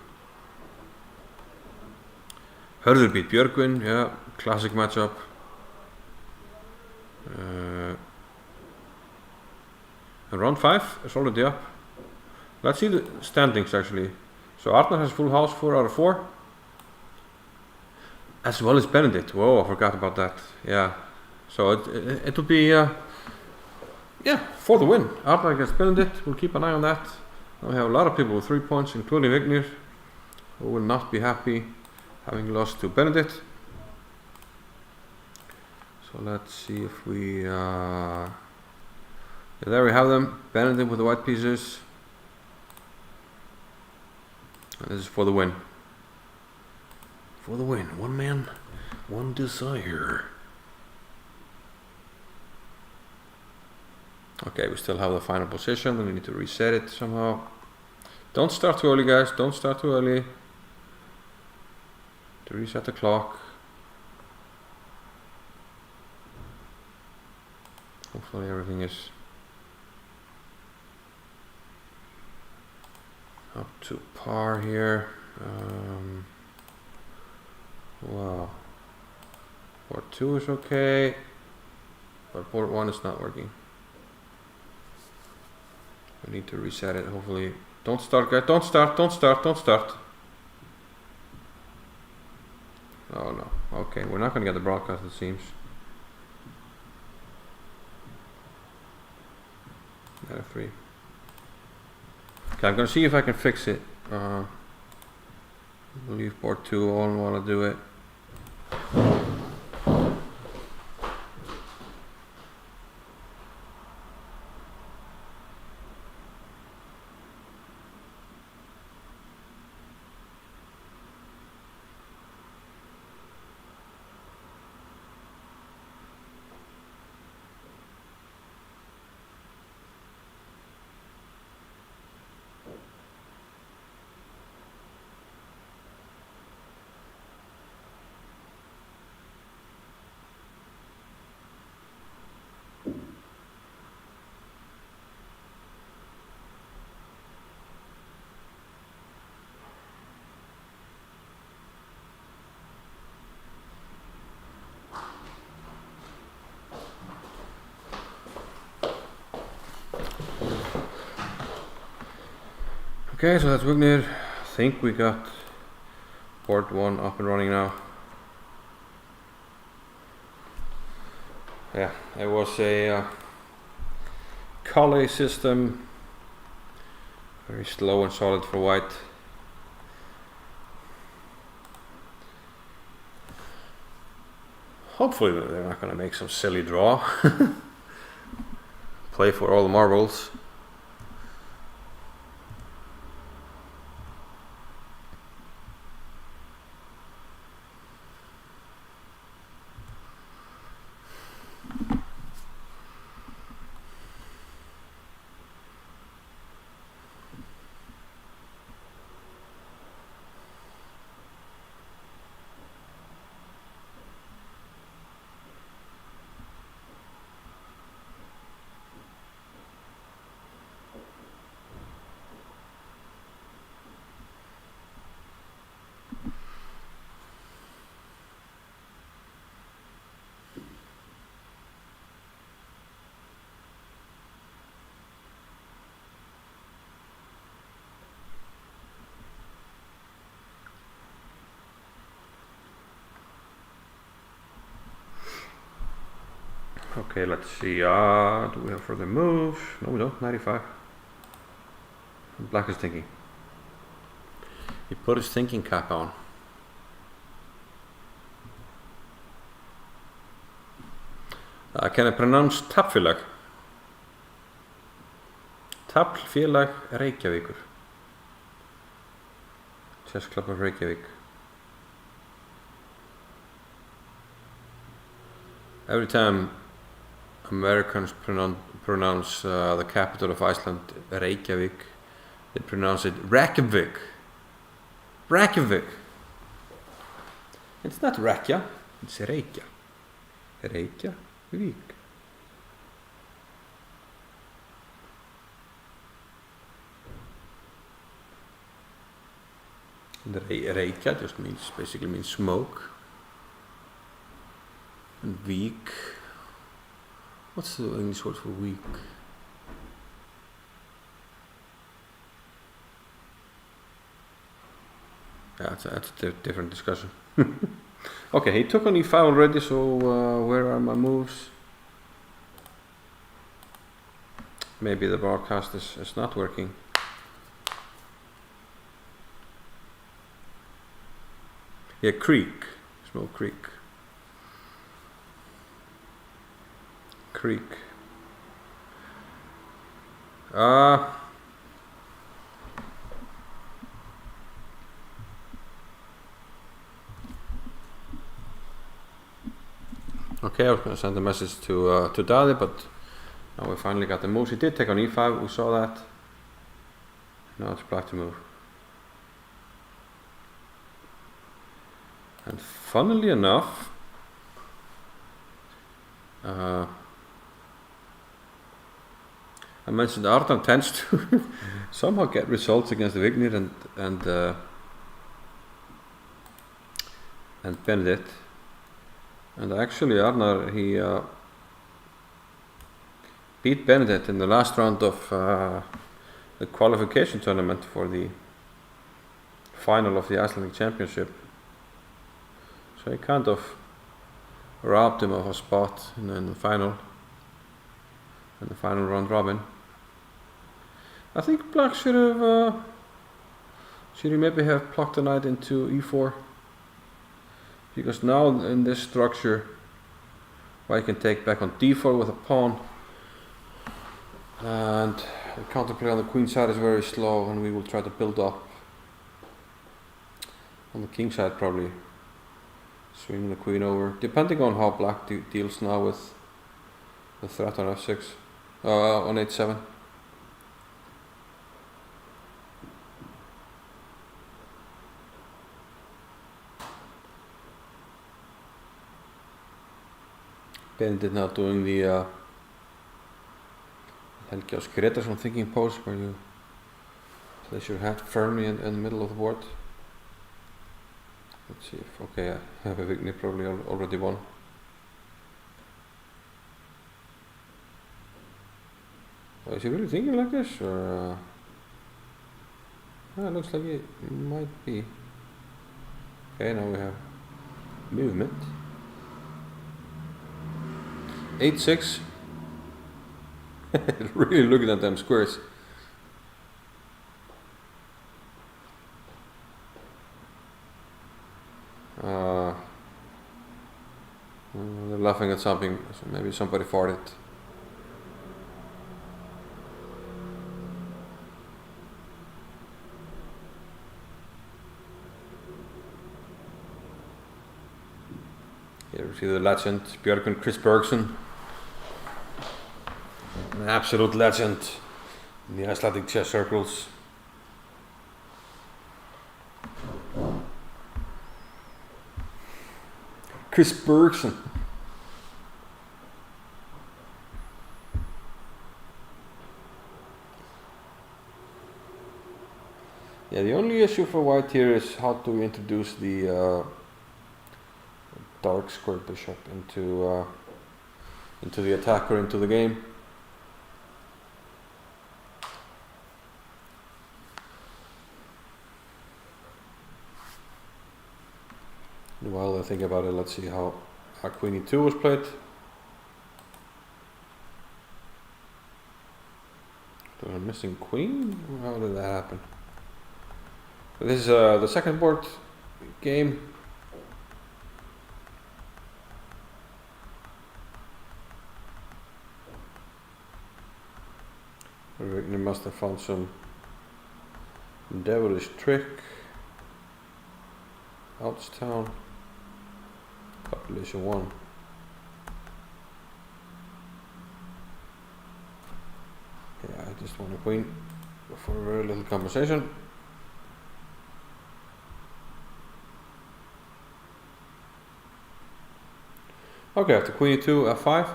Hörður beat Björgvin, yeah, classic matchup. And round 5 is already up. Let's see the standings actually. So Arnar has full house, 4 out of 4. As well as Benedict. Whoa, I forgot about that. Yeah. So it will be for the win. Arnar against Benedict. We'll keep an eye on that. Now we have a lot of people with 3 points, including Vignir, who will not be happy having lost to Benedict. So let's see if we there we have them. Benedict with the white pieces. And this is for the win. For the win. One man, one desire. Okay, we still have the final position. We need to reset it somehow. Don't start too early, guys. Don't start too early. To reset the clock. Hopefully everything is up to par here. Wow. Port 2 is okay, but port 1 is not working. We need to reset it, hopefully. Don't start, guys. Don't start. Oh no. Okay, we're not going to get the broadcast, it seems. F3. Okay, I'm going to see if I can fix it. Leave port 2 on while I do it. Okay, so that's Vignir. I think we got port 1 up and running now. Yeah, it was a Kale system. Very slow and solid for white. Hopefully they're not going to make some silly draw. Play for all the marbles. Okay, let's see. Do we have further moves? No, we don't. 95. Black is thinking. He put his thinking cap on. Can I pronounce Taflfélag? Taflfélag Reykjavíkur. Chess Club of Reykjavik. Every time Americans pronounce the capital of Iceland Reykjavik, they pronounce it Reykjavik. Reykjavik. It's not Reykja, it's Reykja. Reykjavik. And Reykja just basically means smoke. And Vik. What's the English word for weak? Yeah, that's a different discussion. Okay, he took on e5 already, so where are my moves? Maybe the broadcast is not working. Yeah, creek. Small creek. Creek. Okay, I was going to send a message to Dali, but now we finally got the moves. He did take on e5, we saw that. Now it's black to move. And funnily enough, I mentioned Ardan tends to somehow get results against Vignir and Benedict. And actually Arnar, he beat Benedict in the last round of the qualification tournament for the final of the Icelandic Championship. So he kind of robbed him of a spot in the final round robin. I think black should maybe have plucked the knight into e4, because now in this structure white can take back on d4 with a pawn, and the counterplay on the queen side is very slow, and we will try to build up on the king side, probably swinging the queen over, depending on how black deals now with the threat on f6, on h7. Benedict now doing the Helgi Ás Grétarsson thinking pose, where you place your hat firmly in the middle of the board. Let's see if, okay, I have a Vignir probably already won. Oh, is he really thinking like this, or it looks like it might be. Okay, now we have movement. 8-6. Really looking at them squares. They're laughing at something, so maybe somebody farted. Here we see the legend, Björgvin Chris Bergson. An absolute legend in the Icelandic chess circles. Chris Bergson. Yeah, the only issue for white here is how to introduce the dark squared bishop into the attacker, into the game. While I think about it, let's see how queen e2 was played. So I'm missing queen? How did that happen? So this is the second board game. Vignir must have found some devilish trick. Outstown. Population 1. Yeah, I just want a queen for a very little compensation. Okay, after queen e2, f5.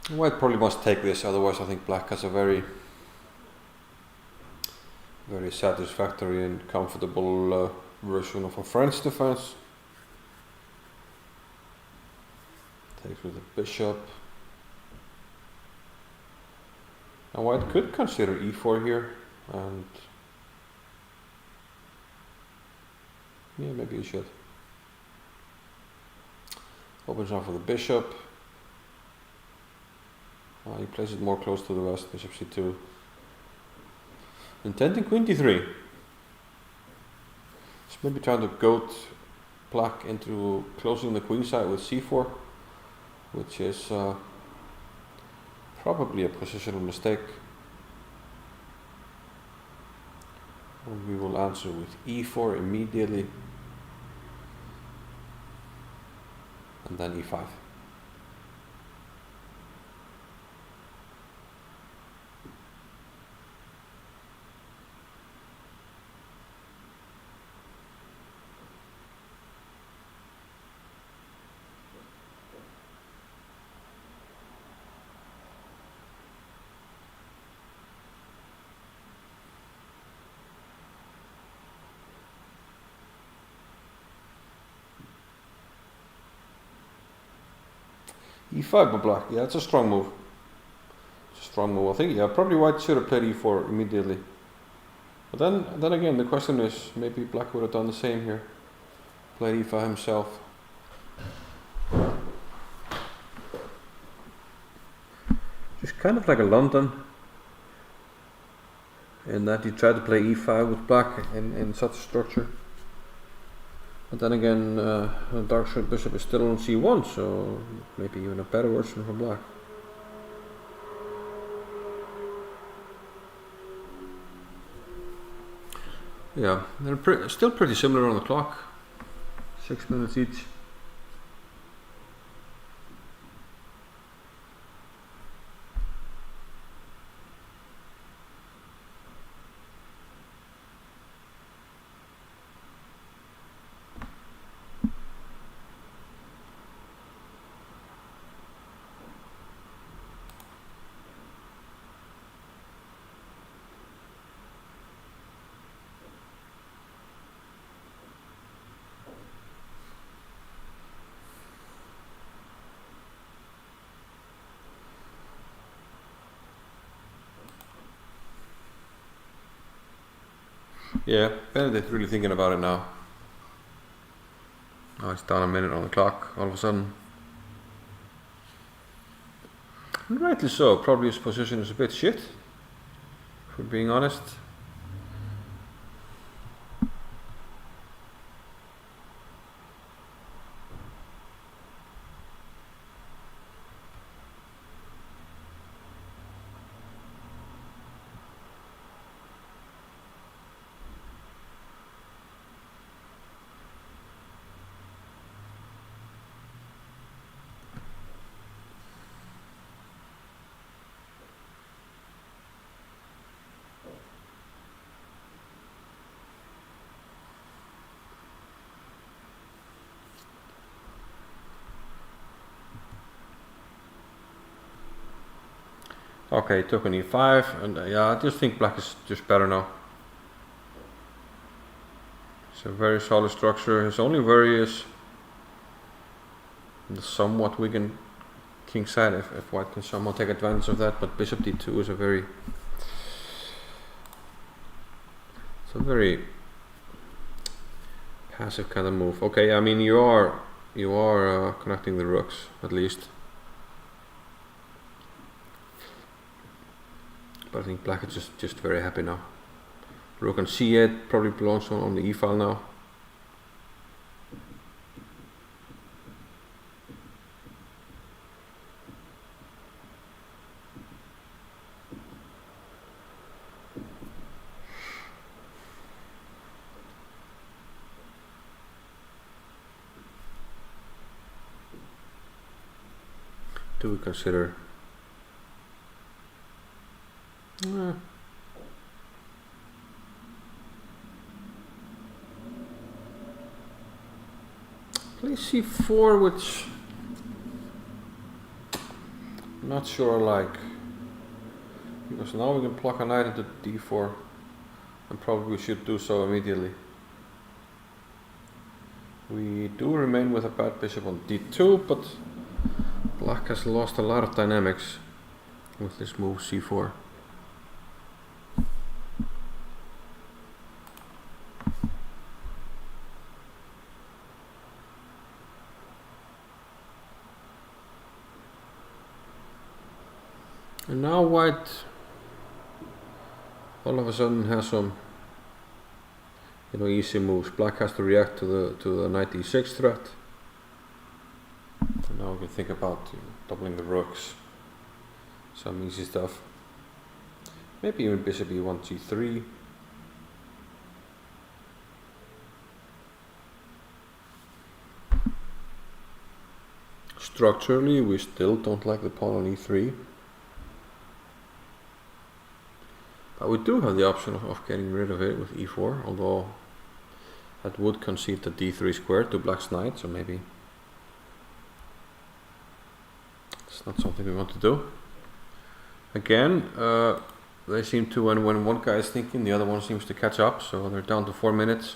White probably must take this, otherwise I think black has a very very satisfactory and comfortable version of a French defense. Takes with the bishop. Now white could consider e4 here, and yeah, maybe he should. Opens up for the bishop. He plays it more close to the west, bishop c2. Intending queen d3. He's maybe trying to goad black into closing the queen side with c4, which is probably a positional mistake. And we will answer with e4 immediately, and then e5. e5 by black, yeah, it's a strong move. It's a strong move. I think, yeah, probably white should have played e4 immediately. But then again, the question is, maybe black would have done the same here. Played e5 himself. Just kind of like a London, in that he tried to play e5 with black in such a structure. But then again, the dark side bishop is still on c1, so maybe even a better version for black. Yeah, they're still pretty similar on the clock. 6 minutes each. Yeah, Benedict really thinking about it now. Oh, it's down a minute on the clock all of a sudden. And rightly so, probably his position is a bit shit, if we're being honest. Okay, took an e5, and yeah, I just think black is just better now. It's a very solid structure. His only worry is the somewhat weakened king side, if white can somehow take advantage of that, but bishop d2 is a very passive kind of move. Okay, I mean you are connecting the rooks at least. But I think black is just very happy now. Rook on c8 probably belongs on the e file now. Do we consider? Play c4, which I'm not sure I like, because now we can pluck a knight into d4. and probably we should do so immediately. We do remain with a bad bishop on d2, but black has lost a lot of dynamics with this move c4. And now white all of a sudden has some easy moves. Black has to react to the knight e6 threat. And now we can think about doubling the rooks. Some easy stuff. Maybe even bishop e1 g3. Structurally, we still don't like the pawn on e3. But we do have the option of getting rid of it with e4, although that would concede the d3 square to black's knight, so maybe it's not something we want to do. Again, they seem to, when one guy is thinking, the other one seems to catch up, so they're down to 4 minutes.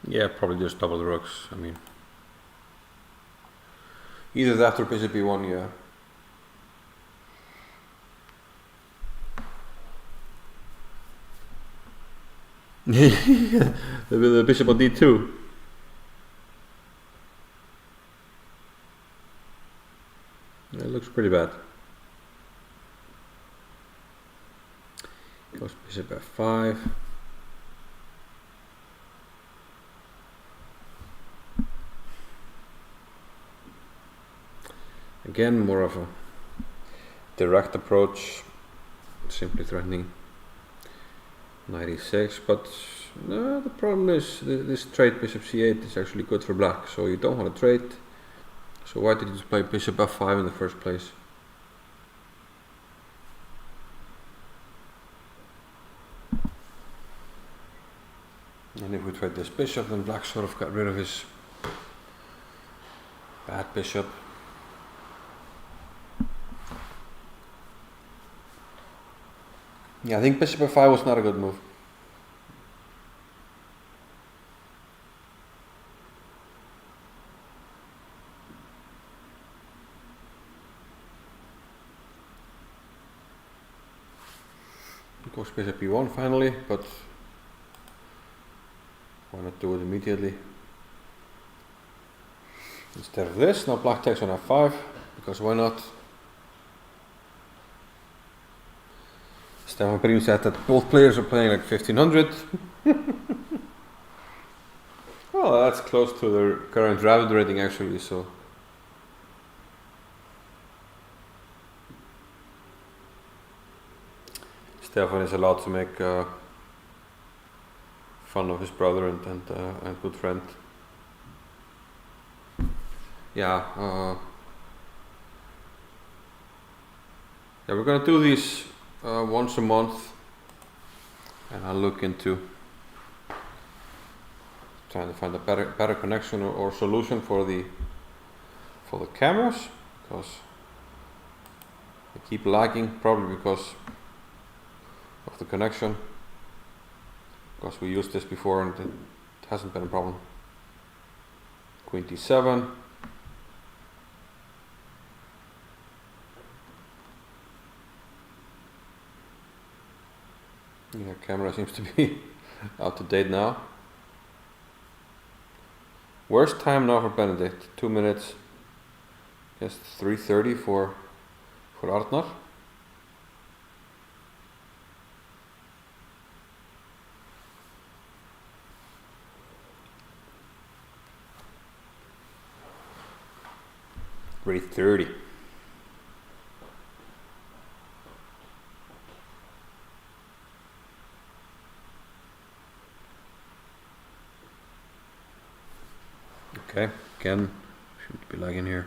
Yeah, probably just double the rooks. I mean, either that or bishop e1, yeah. the bishop on d2. It looks pretty bad. Goes bishop f5. Again, more of a direct approach, simply threatening knight e6, but the problem is this trade bishop c8 is actually good for black, so you don't want to trade. So why did you just play bishop f5 in the first place? And if we trade this bishop, then black sort of got rid of his bad bishop. Yeah, I think bishop f5 was not a good move. Goes bishop e1 finally, but why not do it immediately? Instead of this, now black takes on f5, because why not? Stefan Brim said that both players are playing like 1500. Well, that's close to their current Ravid rating actually, so. Stefan is allowed to make fun of his brother and good friend. Yeah, we're gonna do these once a month, and I'll look into trying to find a better connection or solution for the cameras, because they keep lagging, probably because of the connection, because we used this before and it hasn't been a problem. Queen d7. Yeah, camera seems to be out of date now. Worst time now for Benedict, 2 minutes. Yes, 3:30 for Arnar. Rate 30. Okay, again, should be lagging here.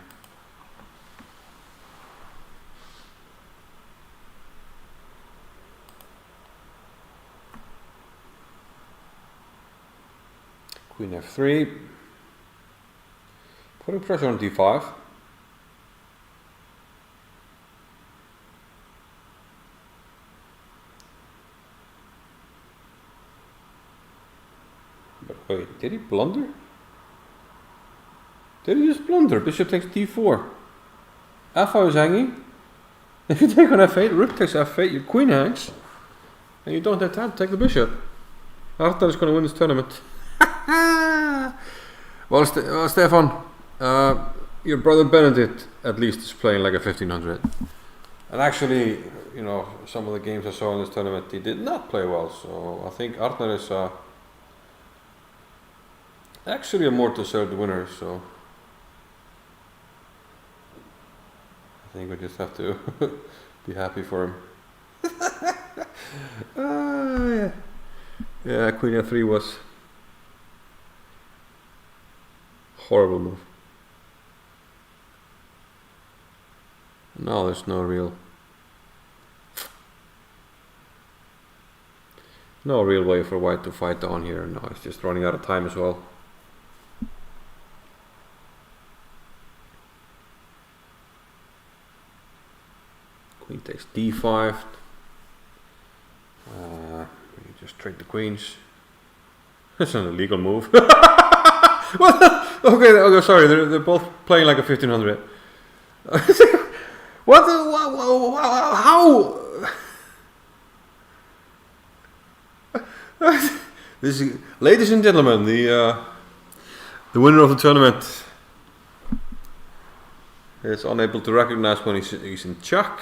Queen f3. Putting pressure on d5. But wait, did he blunder? Did he just blunder? Bishop takes d4. f5 is hanging. If you take on f8, rook takes f8, your queen hangs. And you don't have time to take the bishop. Arnar is going to win this tournament. Well, Stefan, your brother Benedict at least is playing like a 1500. And actually, you know, some of the games I saw in this tournament, he did not play well. So I think Arnar is actually a more deserved winner. So I think we just have to be happy for him. Yeah, Queen f3 was horrible move. No, there's no real way for white to fight on here. No, it's just running out of time as well. Queen takes d5. You just trade the queens. That's an illegal move. What? Okay, sorry, they're both playing like a 1500. What? How? This is, ladies and gentlemen, the winner of the tournament is unable to recognize when he's in check.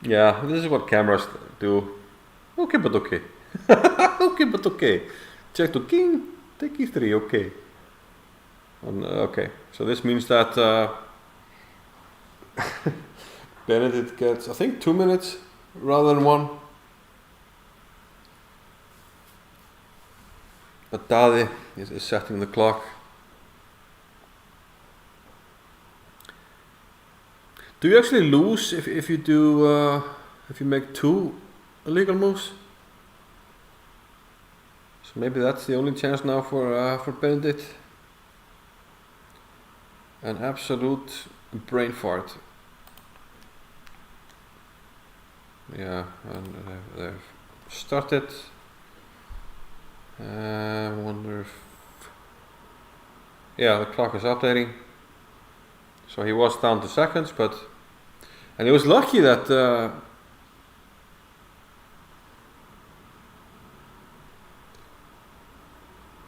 Yeah, this is what cameras do. Okay, but okay. Okay, but okay. Check to king, take e3, okay. Okay, so this means that Benedict gets, I think, 2 minutes rather than 1. But Daði is setting the clock. Do you actually lose if you do if you make 2 illegal moves? So maybe that's the only chance now for Benedict. An absolute brain fart. Yeah, and they've started. I wonder if... Yeah, the clock is updating. So he was down to seconds, but... And he was lucky that...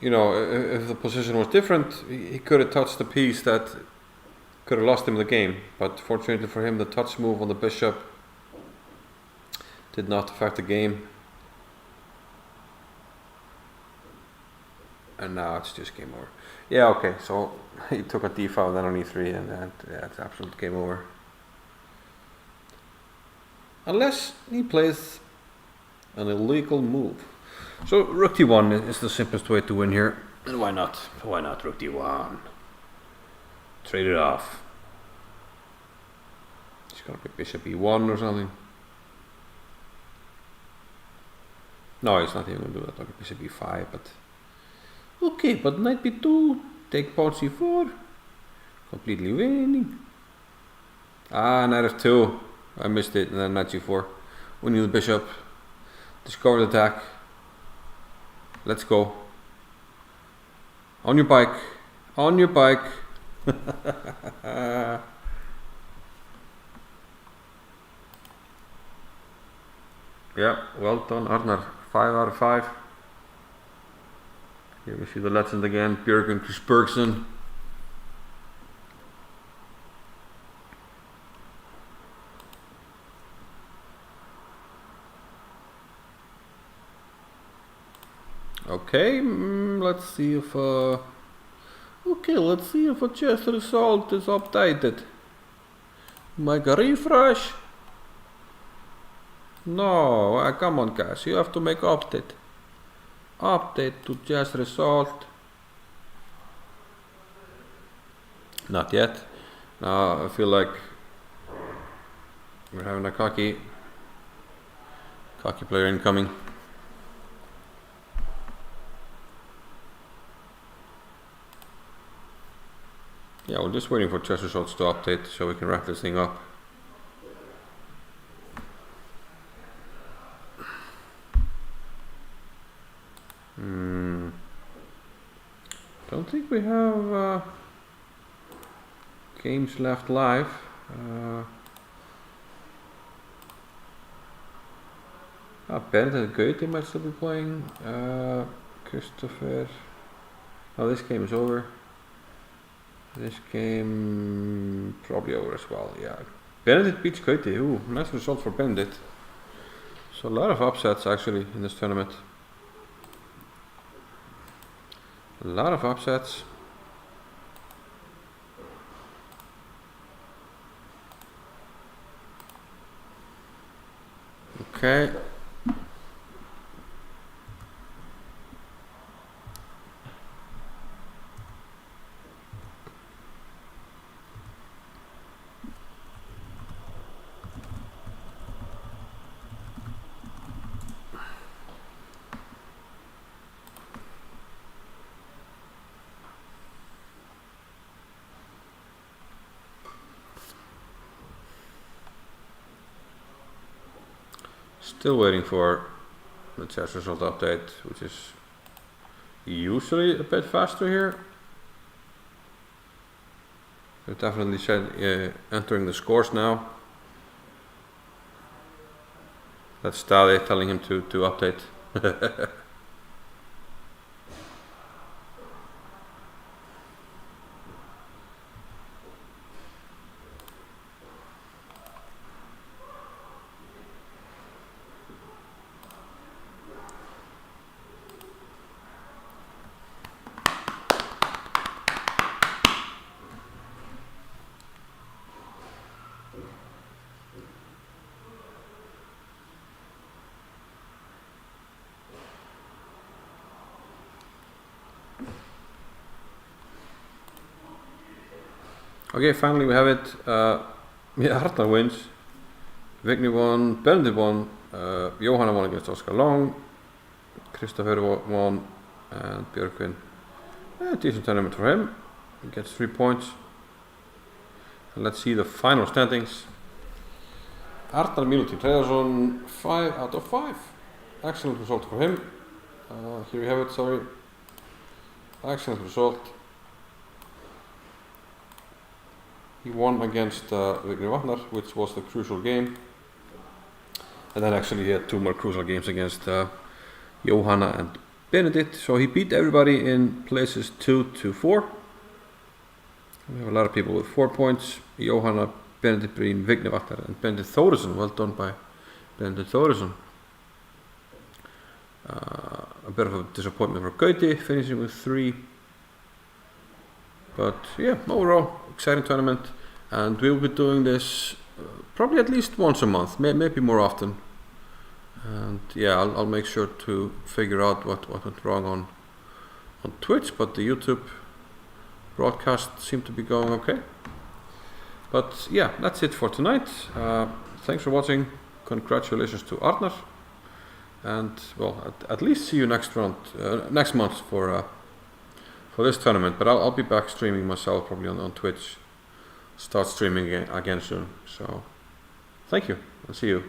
you know, if the position was different, he could have touched the piece that could have lost him the game. But fortunately for him, the touch move on the bishop did not affect the game. And now it's just game over. Yeah, okay, so he took a d5 then on e3, and yeah, it's absolute game over. Unless he plays an illegal move. So rook d1 is the simplest way to win here. And why not? Why not rook d1? Trade it off. It's gonna be bishop e1 or something. No, he's not even gonna do that. Okay, bishop e5, but... Okay, but knight b2, take pawn c4. Completely winning. Ah, knight f2. I missed it, and then knight g4. Winning the bishop. Discovered attack. Let's go. On your bike. On your bike. Yeah, well done, Arnar. 5 out of 5. Here we see the legend again, Björgvin Krisbergsen. Okay, let's see if okay, let's see if a chess result is updated. Make a refresh. No, come on guys, you have to make update. Update to chess result. Not yet. Now I feel like we're having a cocky player incoming. Yeah, we're just waiting for chess results to update so we can wrap this thing up. Don't think we have games left live. Bent and Goethe might still be playing. Christopher. Oh, this game is over. This game probably over as well, yeah. Benedict beats Goethe. Ooh, nice result for Benedict. So a lot of upsets actually in this tournament. A lot of upsets. Okay. Still waiting for the chess result update, which is usually a bit faster here. We're definitely entering the scores now. That's Stade telling him to update. Okay, finally we have it. Yeah, Arnar wins. Vigny won, Benedict won, Johanna won against Oscar Long, Christopher won, and Björkvin. Decent tournament for him. He gets 3 points. And let's see the final standings. Arnar Milutin Hreiðarsson, 5 out of 5. Excellent result for him. Here we have it, sorry. Excellent result. He won against Vigni Vatnar, which was the crucial game. And then actually he had 2 more crucial games against Johanna and Benedict. So he beat everybody in places 2 to 4. We have a lot of people with 4 points. Johanna, Benedict Breen, Vigni Vatnar and Benedict Thorisson. Well done by Benedict Thorisson. A bit of a disappointment for Goethe, finishing with 3. But yeah, overall, exciting tournament. And we'll be doing this probably at least once a month, maybe more often. And yeah, I'll make sure to figure out what went wrong on Twitch, but the YouTube broadcast seemed to be going okay. But yeah, that's it for tonight. Thanks for watching. Congratulations to Arnar. And well, at least see you next month for this tournament. But I'll be back streaming myself probably on Twitch. Start streaming again soon. So thank you. I'll see you.